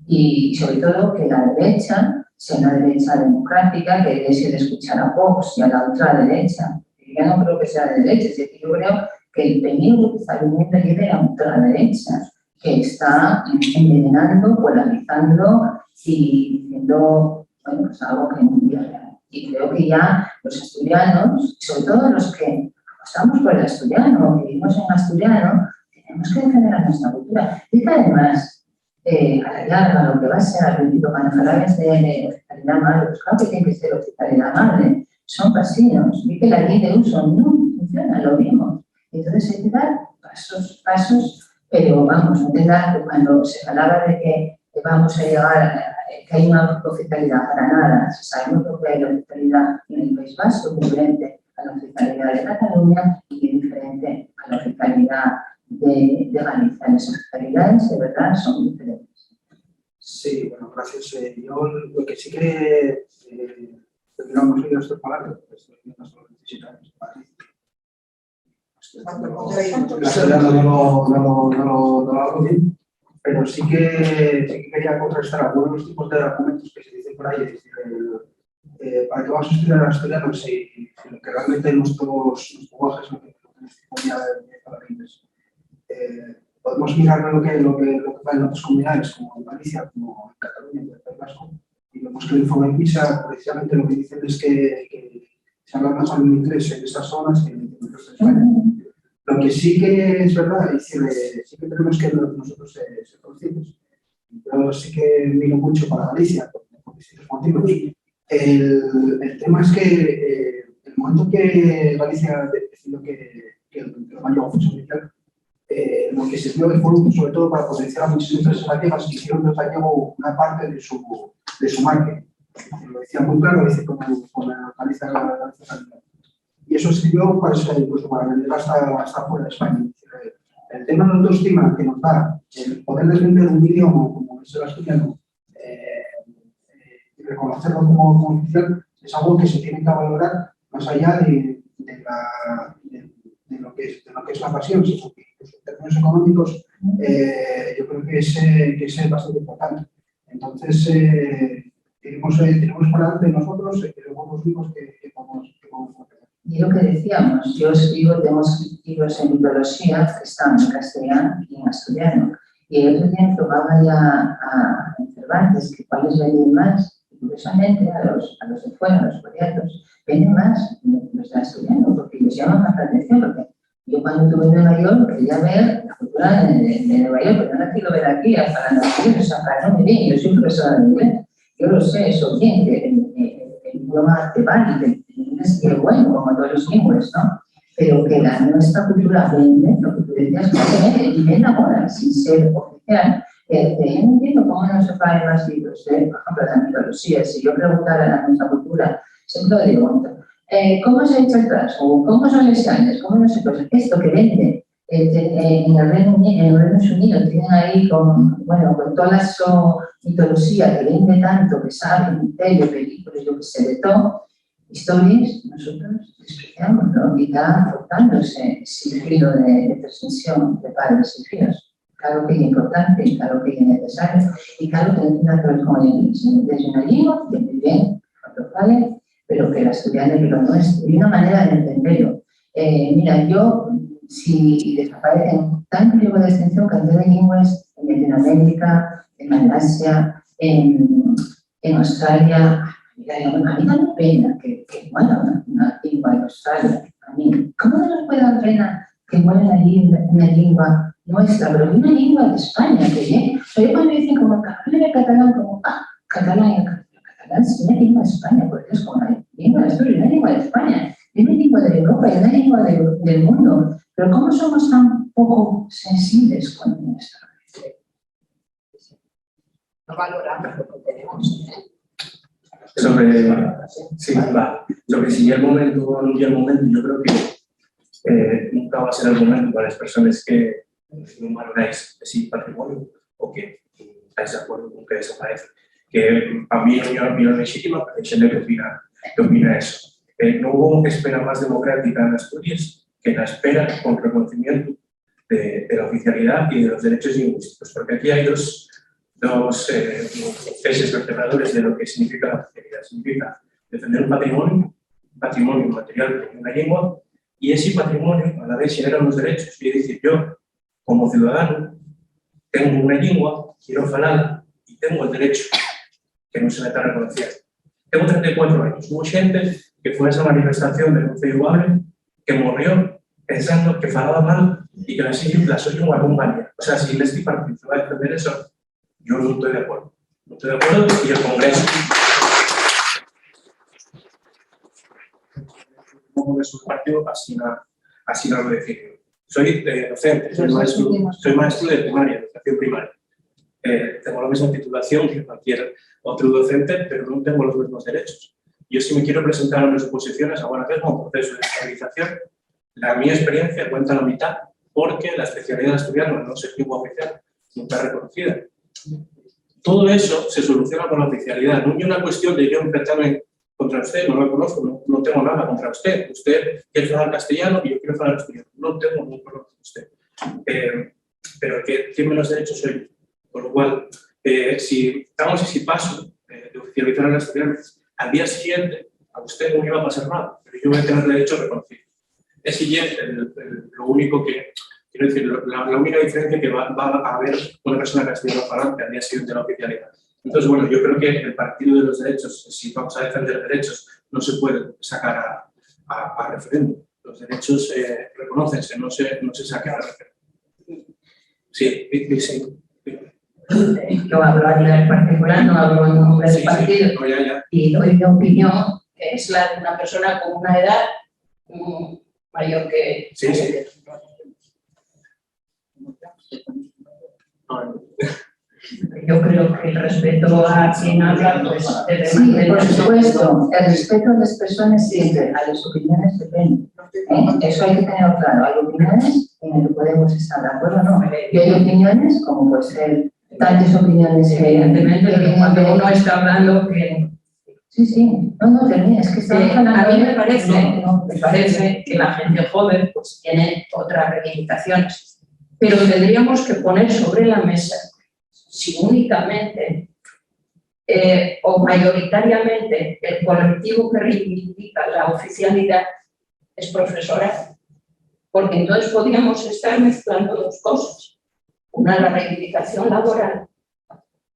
Speaker 2: Y sobre todo que la derecha sea una derecha democrática, que deje de escuchar a Vox y a la otra derecha. Yo no creo que sea de derecha, es decir, yo creo que el peligro que está viniendo es de la ultraderecha, que está envenenando, polarizando y diciendo, bueno, pues algo que no es real. Y creo que ya los asturianos, sobre todo los que apostamos por el asturiano, que vivimos en asturiano, tenemos que defender a nuestra cultura. Y que además, a la larga, lo que va a ser al principio, cuando hablabas de hospitalidad madre, pues claro que tiene que ser hospitalidad madre, son pasinos, y que la ley de uso no funciona, lo vimos. Entonces hay que dar pasos, pero vamos, no tendrá que cuando se hablaba de que vamos a llegar, que hay una oficialidad para nada, sabemos que hay oficialidad en el País Vasco, diferente a la oficialidad de Cataluña y diferente a la oficialidad de Galicia. Las oficialidades, de verdad, son diferentes.
Speaker 17: Sí, bueno, gracias. Yo lo que sí que no hemos oído esto palabras, pues no solo necesitamos no lo hago bien, pero sí que quería contrastar algunos de los tipos de argumentos que se dicen por ahí. Es decir, para que vamos a estudiar a asturianos si lo que realmente nuestros lenguajes no tienen podemos mirar lo que va en otras comunidades, como en Galicia, como en Cataluña, en el País Vasco, y vemos que el informe PISA precisamente lo que dicen es que se habla más en inglés en estas zonas que en el resto de España. Lo que sí que es verdad, es decir, sí que tenemos que nosotros ser conscientes. Yo sí que miro mucho para Galicia, por distintos motivos. El tema es que el momento que Galicia decidió que el mayor fue social, lo que sirvió fue sobre todo para potenciar a muchas empresas gallegas que hicieron del gallego una parte de su marca. Lo decía muy claro, dice con la Galicia. Y eso sirvió para vender hasta fuera de España. El tema de la autoestima que nos da el poder defender un idioma como es el asturiano y reconocerlo como oficial es algo que se tiene que valorar más allá de lo que es la pasión. En términos económicos, yo creo que es bastante importante. Entonces, tenemos por delante nosotros los únicos que podemos hacer.
Speaker 2: Y lo que decíamos, yo escribo, tenemos libros en mitología que están en castellano y en asturiano. Y el otro día me tocaba ya a Cervantes, que cuáles venden más, y curiosamente a los de fuera, a los coreanos, venden más los de asturianos, porque les llama más la atención, porque yo cuando estuve en Nueva York quería ver la cultura de Nueva York, pero no la quiero ver aquí, para nosotros, o sea, para no me bien, yo soy profesora de inglés, yo lo sé, eso bien, que el idioma te vale, que el inglés es bueno, como todos los lenguas, ¿no? Pero que nuestra cultura vende, lo que tú decías, que vende, y vende ahora, sin ser oficial. Yo no entiendo cómo no se pagan más libros, por ejemplo, de Andalucía. Si yo preguntara a nuestra cultura, siempre lo digo, ¿cómo se ha hecho el trazo? ¿Cómo son los años? ¿Cómo no sé qué? Esto que vende en el Reino Unido, tienen ahí con toda su mitología que vende tanto, que saben, tele, películas, yo que sé, de todo, historias, nosotros despreciamos, ¿no? Y está faltando ese giro de transmisión de padres y hijos. Claro que es importante, claro que es necesario, y claro que no tiene que ver con el inglés. Es una lengua que muy bien, cuando vale, pero que la estudiante que lo nuestro, y una manera de entenderlo. Mira, yo, si desaparecen tanto libros de extensión, cantidad de lenguas en Latinoamérica, en Malasia, en Australia. Mira, a mí da pena que muera una lengua en Australia. A mí, ¿cómo no nos puede dar pena que muera una lengua nuestra, pero una lengua de España? Que bien. Yo cuando dicen como catalán, como catalán es una lengua de España, porque es como una lengua de Asturias, una lengua de España, y una lengua de Europa, y una lengua del mundo. Pero ¿cómo somos tan poco sensibles con nuestra?
Speaker 7: No valoramos lo que tenemos,
Speaker 1: Sobre si ya el momento o no ya el momento, yo creo que nunca va a ser el momento para las personas que no valoráis ese patrimonio o que estáis de acuerdo con que desaparece. Que a mí es una opinión legítima, pero hay gente que opina eso. No hubo espera más democrática en Asturias que la espera con reconocimiento de la oficialidad y de los derechos lingüísticos, porque aquí hay dos ejes vertebradores de lo que significa la oficialidad. Significa defender un patrimonio material de una lengua, y ese patrimonio a la vez genera unos derechos. Y es decir, yo, como ciudadano, tengo una lengua, quiero falarla, y tengo el derecho que no se me está reconociendo. Tengo 34 años. Hubo gente que fue a esa manifestación del 11 de Iguable que murió pensando que falaba mal y que la soy una compañía. O sea, si Leslie Partido va a defender eso, yo no estoy de acuerdo. No estoy de acuerdo, y el Congreso. Como es un partido, así no lo decido. Soy docente, soy maestro de primaria, de educación primaria. Tengo la misma titulación que cualquier otro docente, pero no tengo los mismos derechos. Yo, si me quiero presentar a mis oposiciones, ahora mismo un proceso de estabilización, mi experiencia cuenta la mitad, porque la especialidad asturiana no es lengua oficial, no está reconocida. Todo eso se soluciona con la oficialidad. No hay una cuestión de yo enfrentarme contra usted, no lo conozco, no tengo nada contra usted. Usted quiere hablar castellano y yo quiero hablar asturiano. No tengo ningún problema con usted. Pero el que tiene menos derechos soy yo. Por lo cual, si damos ese paso de oficializar el asturiano, al día siguiente a usted no me iba a pasar nada, pero yo voy a tener derecho reconocido. Es siguiente, lo único que, quiero decir, la única diferencia que va a haber una persona castellana falante al día siguiente de la oficialidad. Entonces, bueno, yo creo que el partido de los derechos, si vamos a defender derechos, no se puede sacar a referéndum. Los derechos reconócense, no se saquen a referéndum. Sí.
Speaker 15: Yo hablo a nivel particular, no hablo en nombre del partido, y doy mi opinión, que es la de una persona con una edad mayor que...
Speaker 1: Sí.
Speaker 15: Yo creo que el respeto a quien habla, pues debe
Speaker 2: Sí, por supuesto, el respeto a las personas siempre, a las opiniones depende. Eso hay que tenerlo claro. Hay opiniones en las que podemos estar de acuerdo o no. Y hay opiniones, como puede ser tantas opiniones que
Speaker 15: evidentemente cuando uno está hablando que...
Speaker 2: Sí, no, termina, es que estamos hablando...
Speaker 15: A mí me parece que la gente joven pues tiene otras reivindicaciones, pero tendríamos que poner sobre la mesa si únicamente o mayoritariamente el colectivo que reivindica la oficialidad es profesorado, porque entonces podríamos estar mezclando dos cosas. Una la reivindicación laboral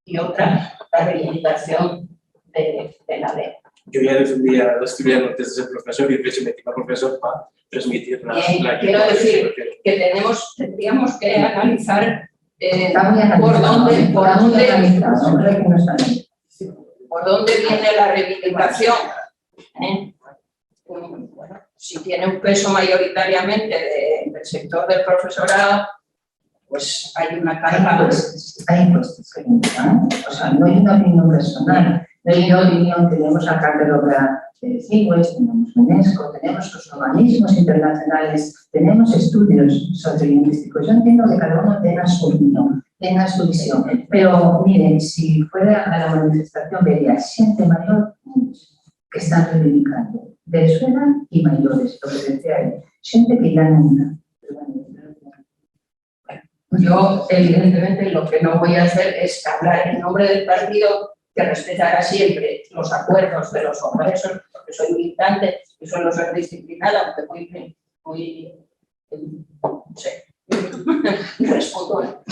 Speaker 15: y otra la reivindicación de la ley.
Speaker 9: Yo ya defendía a los estudiantes de ser profesor y de hecho me metí a profesor para transmitir la
Speaker 15: quiero decir que tendríamos que analizar por dónde viene la reivindicación. Bueno, si tiene un peso mayoritariamente del sector del profesorado, pues hay una carga.
Speaker 2: Hay impuestos que no, o sea, no hay una opinión personal. No hay una opinión, tenemos la Carta de CIWES, tenemos UNESCO, tenemos los organismos internacionales, tenemos estudios sociolingüísticos. Yo entiendo que cada uno tenga su opinión, tenga su visión. Pero miren, si fuera a la manifestación vería gente mayor que están reivindicando, de su edad y mayores, lo que decía él, gente que ya no está.
Speaker 15: Yo, evidentemente, lo que no voy a hacer es hablar en nombre del partido que respetará siempre los acuerdos de los congresos, porque soy militante y suelo ser disciplinada, aunque muy no sé, respondo.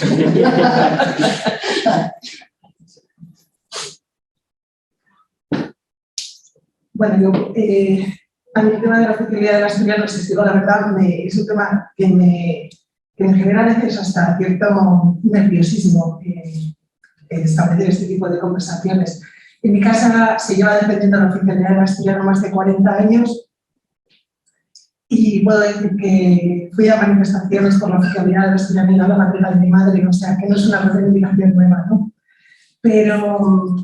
Speaker 18: Bueno, yo, a mí el tema de la oficialidad de las asturianas, si digo la verdad, es un tema que me genera a veces hasta cierto nerviosismo establecer este tipo de conversaciones. En mi casa se lleva defendiendo la oficialidad del asturiano más de 40 años y puedo decir que fui a manifestaciones por la oficialidad del asturiano y la bandera de mi madre, o sea que no es una reivindicación nueva, ¿no? Pero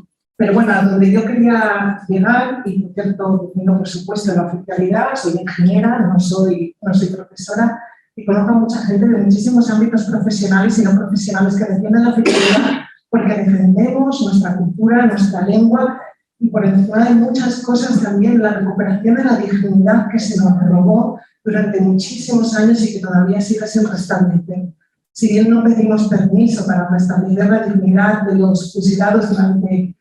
Speaker 18: bueno, a donde yo quería llegar, y por cierto, tengo por supuesto la oficialidad, soy ingeniera, no soy profesora, y conozco a mucha gente de muchísimos ámbitos profesionales y no profesionales que defienden la oficialidad porque defendemos nuestra cultura, nuestra lengua y por encima de muchas cosas también la recuperación de la dignidad que se nos robó durante muchísimos años y que todavía sigue sin restablecer. Si bien no pedimos permiso para restablecer la dignidad de los fusilados durante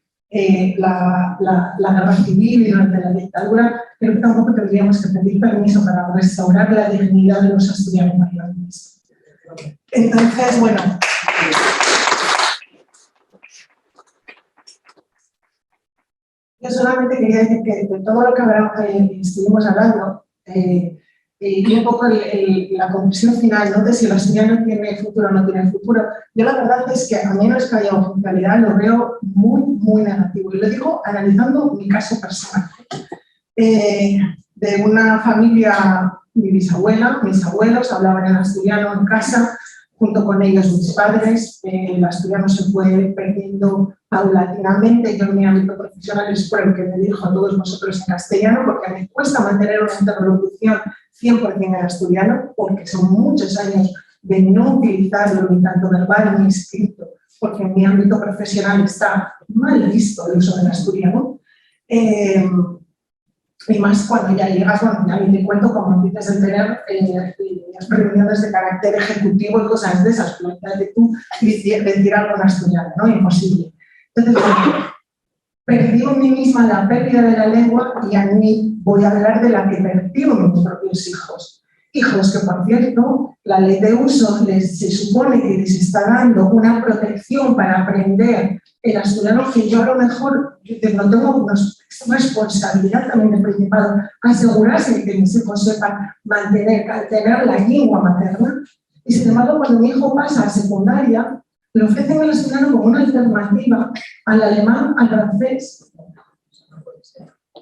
Speaker 18: la guerra civil y durante la dictadura, creo que tampoco tendríamos que pedir permiso para restaurar la dignidad de los asturianos mayores. Entonces, bueno, yo solamente quería decir que de todo lo que estuvimos hablando, y un poco la conclusión final, ¿no?, de si el asturiano tiene futuro o no tiene futuro. Yo la verdad es que a mí no es que haya oficialidad, lo veo muy, muy negativo. Y lo digo analizando mi caso personal. De una familia, mi bisabuela, mis abuelos hablaban en asturiano en casa, junto con ellos mis padres. El asturiano se fue perdiendo paulatinamente. Yo en mi ámbito profesional es por el que me dirijo a todos vosotros en castellano, porque me cuesta mantener una interlocución 100% en asturiano, porque son muchos años de no utilizarlo ni tanto verbal ni escrito, porque en mi ámbito profesional está mal visto el uso del asturiano. Y más cuando ya llegas, bueno, ya ni te cuento cómo empiezas a tener las reuniones de carácter ejecutivo y cosas de esas, de tú decir algo en asturiano, ¿no? Imposible. Entonces, percibo en mí misma la pérdida de la lengua y a mí voy a hablar de la que percibo en mis propios hijos. Hijos que, por cierto, la ley de uso se supone que les está dando una protección para aprender el asturiano, que yo a lo mejor no tengo una responsabilidad también de Principado, asegurarse de que mis hijos sepan mantener la lengua materna. Y sin embargo, cuando mi hijo pasa a secundaria, le ofrecen el asturiano como una alternativa al alemán, al francés.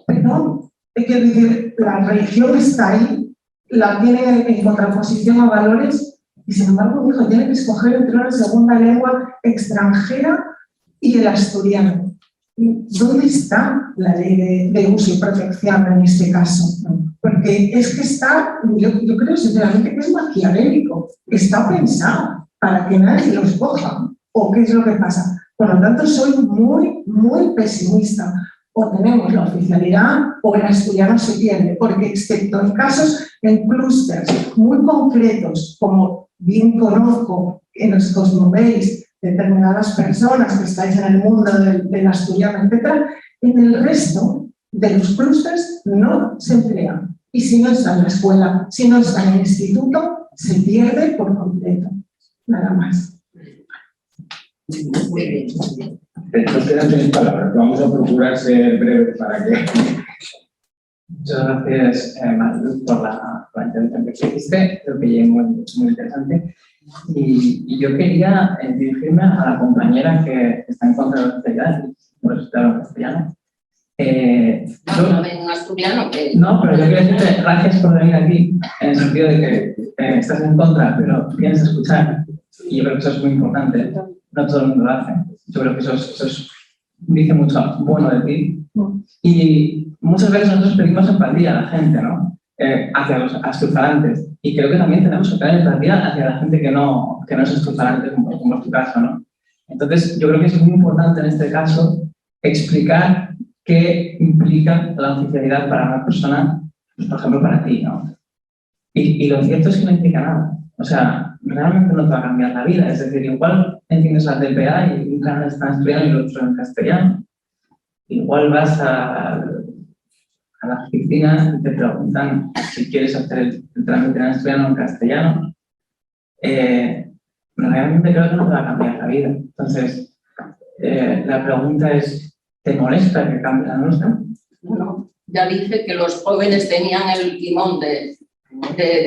Speaker 18: Perdón, hay que decir, la religión está ahí, la tiene en contraposición a valores, y sin embargo mi hijo tiene que escoger entre una segunda lengua extranjera y el asturiano. ¿Dónde está la ley de uso y protección en este caso? Porque es que está, yo creo sinceramente que es maquiavélico, está pensado para que nadie los coja. ¿O qué es lo que pasa? Por lo tanto, soy muy, muy pesimista. O tenemos la oficialidad o el asturiano se pierde, porque excepto en casos, en clústeres muy concretos, como bien conozco en los que os movéis determinadas personas que estáis en el mundo del asturiano, etc., en el resto de los clústeres no se emplean. Y si no está en la escuela, si no está en el instituto, se pierde por completo. Nada más.
Speaker 1: Nos quedan 3 palabras. Vamos a procurar ser breves para que...
Speaker 19: Muchas gracias, Marilu, por la intervención que hiciste. Creo que es muy interesante. Y yo quería dirigirme a la compañera que está en contra de la austeridad, por eso estoy hablando castellano.
Speaker 15: No en asturiano.
Speaker 19: No, pero yo quiero decirte gracias por venir aquí, en el sentido de que estás en contra, pero vienes a escuchar. Y yo creo que eso es muy importante. No todo el mundo lo hace. Yo creo que eso dice mucho bueno de ti. Y muchas veces nosotros pedimos empatía a la gente, ¿no? Hacia los estructurantes. Y creo que también tenemos que tener empatía hacia la gente que no es estructurante, como es tu caso, ¿no? Entonces, yo creo que es muy importante en este caso explicar qué implica la oficialidad para una persona, pues, por ejemplo, para ti, ¿no? Y lo cierto es que no implica nada. O sea, realmente no te va a cambiar la vida. Es decir, igual entiendes la DPA y un canal está en asturiano y el otro en castellano. Igual vas a la oficina y te preguntan si quieres hacer el trámite en asturiano o en castellano. Realmente creo que no te va a cambiar la vida. Entonces, la pregunta es, ¿te molesta que cambie la nuestra?
Speaker 15: Bueno, ya dije que los jóvenes tenían el timón de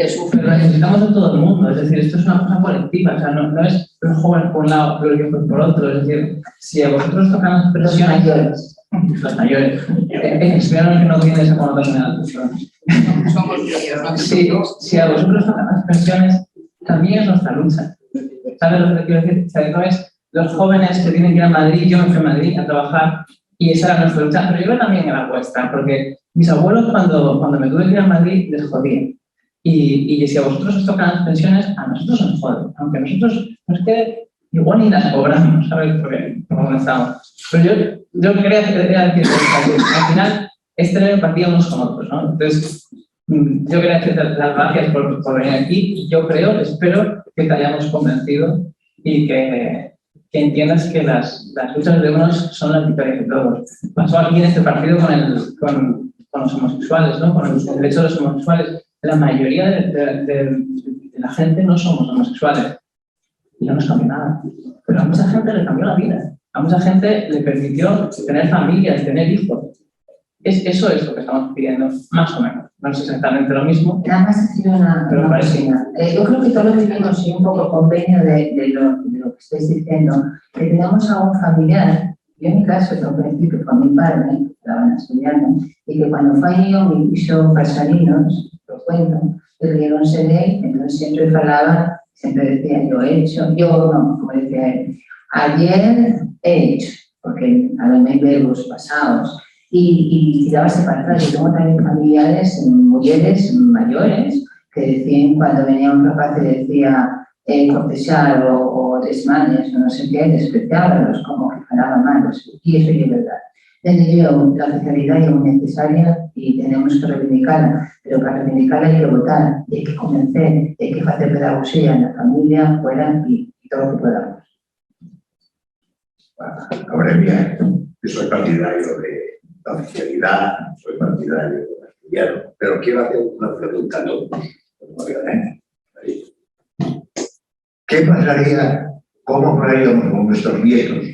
Speaker 15: su...
Speaker 19: Pero necesitamos a todo el mundo, es decir, esto es una cosa colectiva, o sea, no es un joven por un lado, pero yo por otro, es decir, si a vosotros tocan las presiones... Los mayores. Espero que no tiene esa connotación.
Speaker 15: Somos ellos, ¿no?
Speaker 19: Sí, si a vosotros tocan las pensiones, también es nuestra lucha. ¿Sabes lo que quiero decir? O sea, no es los jóvenes que tienen que ir a Madrid, yo me fui a Madrid a trabajar y esa era nuestra lucha, pero yo creo también era vuestra, porque mis abuelos cuando me tuve que ir a Madrid les jodían. Y si a vosotros os tocan las pensiones, a nosotros nos joden, aunque nosotros no es que igual ni las cobramos, ¿sabes? Porque como estamos. Pero yo quería decir que al final es tener empatía unos con otros, ¿no? Entonces, yo quería decirte las gracias por venir aquí y yo espero que te hayamos convencido y que entiendas que las luchas de unos son las victorias de todos. Pasó aquí en este partido con los homosexuales, ¿no? Con el derecho de los homosexuales. La mayoría de la gente no somos homosexuales y no nos cambió nada. Pero a mucha gente le cambió la vida. A mucha gente le permitió tener familias, tener hijos. Eso es lo que estamos pidiendo, más o menos. No es exactamente lo mismo.
Speaker 2: Nada más decir una cosita. Yo creo que todos vivimos un poco convenio de lo que estáis diciendo, que tenemos a un familiar, yo en mi caso tengo que decir que fue mi padre, que estaba en asturiano, y que cuando falleció mi piso pasarinos, lo cuento, que rieronse de él, entonces siempre falaba, siempre decía como decía él, ayer he hecho, porque a los verbos pasados, y tirábase para atrás. Yo tengo también familiares, mujeres mayores, que decían, cuando venía un papá que decía cortesar o desmanes o no sé qué, despreciábalos como que falaban malos, y eso es verdad. Desde yo, la oficialidad es muy necesaria y tenemos que reivindicarla, pero para reivindicarla hay que votar, y hay que convencer, hay que hacer pedagogía en la familia, fuera y todo lo que podamos.
Speaker 20: Abreviar, yo soy partidario de la oficialidad, soy partidario del asturiano, pero quiero hacer una pregunta a todos. ¿Qué pasaría, cómo haríamos con nuestros nietos?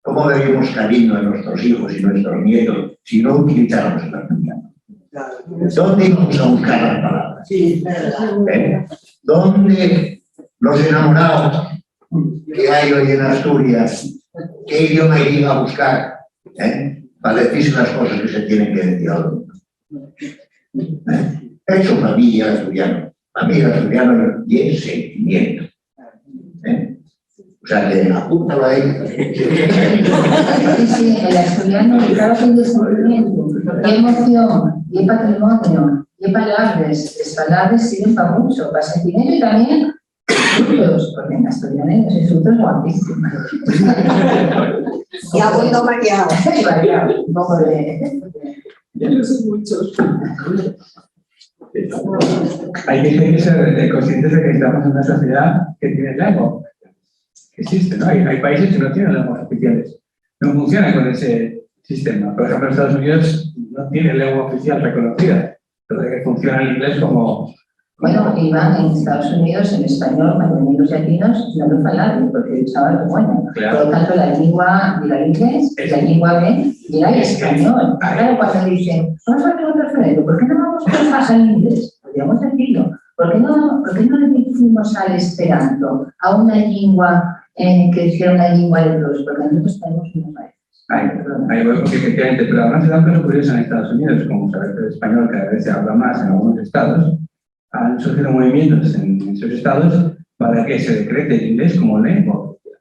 Speaker 20: ¿Cómo daríamos cariño a nuestros hijos y nuestros nietos si no utilizáramos el asturiano? ¿Dónde íbamos a buscar las palabras? ¿Dónde los enamorados que hay hoy en Asturias, qué idioma irían a buscar para decirse las cosas que se tienen que decir a otro? Eso para mí es asturiano. Para mí el asturiano es sentimiento. O sea, que apúntalo ahí.
Speaker 2: Sí, el asturiano, claro que es sentimiento, y emoción, y patrimonio, y palabras. Las palabras sirven para mucho, para sentimiento y también frutos, porque en asturiano hay frutos guapísimos.
Speaker 14: Y abundo variado.
Speaker 2: Un poco de...
Speaker 18: Yo soy muchos.
Speaker 19: Hay que ser conscientes de que estamos en una sociedad que tiene lengua. Existe, ¿no? Hay países que no tienen lenguas oficiales. No funcionan con ese sistema. Por ejemplo, Estados Unidos no tiene lengua oficial reconocida. Entonces, que funciona el inglés como
Speaker 2: Bueno, iban en Estados Unidos en español, cuando venían los latinos, no lo falaban, porque el chaval, bueno,
Speaker 9: Claro.
Speaker 2: por lo tanto la lengua, mira inglés, la lengua B, mira el español. Claro, cuando dicen, vamos a hacer un referendo, ¿por qué no vamos a trabajar en inglés? Podríamos decirlo. ¿Por qué no le decimos al esperanto, a una lengua que sea una lengua de todos? Porque nosotros tenemos unos países.
Speaker 9: Ahí voy porque efectivamente, pero además se da un caso curioso en Estados Unidos, como sabes, el español cada vez se habla más en algunos estados, han surgido movimientos en esos estados para que se decrete el inglés como lengua oficial.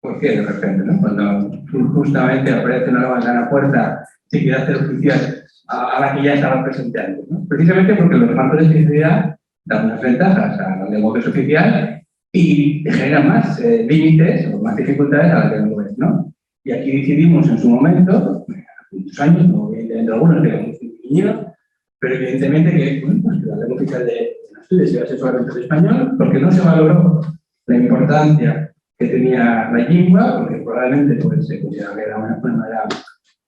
Speaker 9: ¿Por qué de repente, no? Cuando justamente aparece una nueva gran puerta, se quiere hacer oficial a la que ya estaba presente antes, ¿no? Precisamente porque los marcos de oficialidad dan unas ventajas a la lengua que es oficial y generan más límites o más dificultades a la que no es, ¿no? Y aquí decidimos en su momento, hace muchos años, no entre algunos que eran muy pequeños, pero evidentemente que, bueno, pues que la lengua oficial de los estudios iba a ser solamente el español, porque no se valoró la importancia que tenía la lengua, porque probablemente pues, se consideraba que era una manera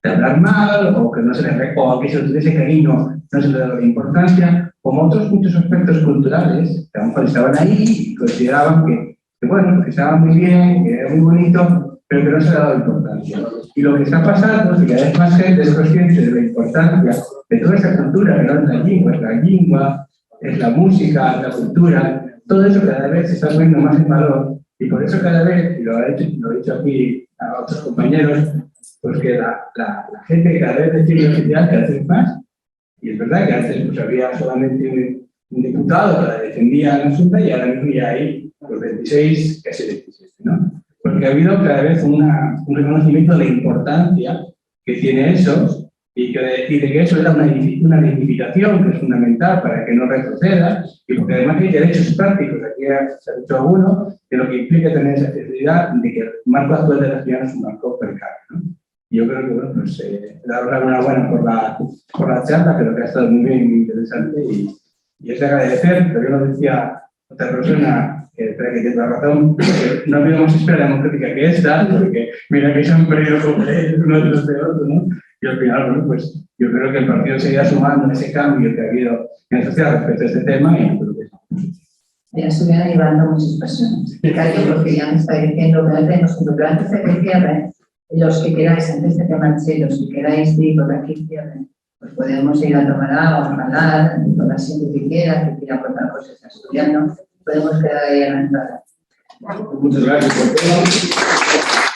Speaker 9: de hablar mal, o que no se le, o que se le tuviese cariño, no se le daba la importancia, como otros muchos aspectos culturales que a lo mejor estaban ahí y consideraban que bueno, que estaban muy bien, que era muy bonito, pero que no se le daba importancia. Y lo que está pasando es que cada vez más gente es consciente de la importancia de toda esa cultura, que no es la lengua, es la música, es la cultura, todo eso cada vez se está poniendo más en valor. Y por eso cada vez, y lo he dicho aquí a otros compañeros, pues que la gente cada vez decide oficial cada vez más. Y es verdad que antes pues, había solamente un diputado que defendía la asunto y ahora mismo ya hay los 26, casi 27, ¿no? Porque ha habido cada vez un reconocimiento de la importancia que tiene eso y de que eso era una dignificación que es fundamental para que no retroceda y porque además hay derechos prácticos, aquí se ha dicho alguno, de lo que implica tener esa accesibilidad de que el marco actual de la ciudad es un marco precario, ¿no? Yo creo que, bueno, pues, daros la enhorabuena por la charla, creo que ha estado muy bien, muy interesante y es de agradecer, pero yo lo decía otra persona, que tiene la razón, porque no había más esfera democrática que esta, porque mira que se han perdido como uno de los de otro, ¿no? Y al final, bueno, pues yo creo que el partido seguirá sumando en ese cambio que ha habido en la sociedad respecto a este tema y yo creo que
Speaker 2: ya estuvieron llevando muchas personas. Y claro, porque ya me está diciendo que tenemos un plan antes de que cierre, los que queráis, antes de que marche, los que queráis ir por aquí cierren, pues podemos ir a tomar agua, a hablar, con la gente que quiera aportar cosas a estudiando, podemos quedar ahí a la entrada.
Speaker 1: Muchas gracias por todo.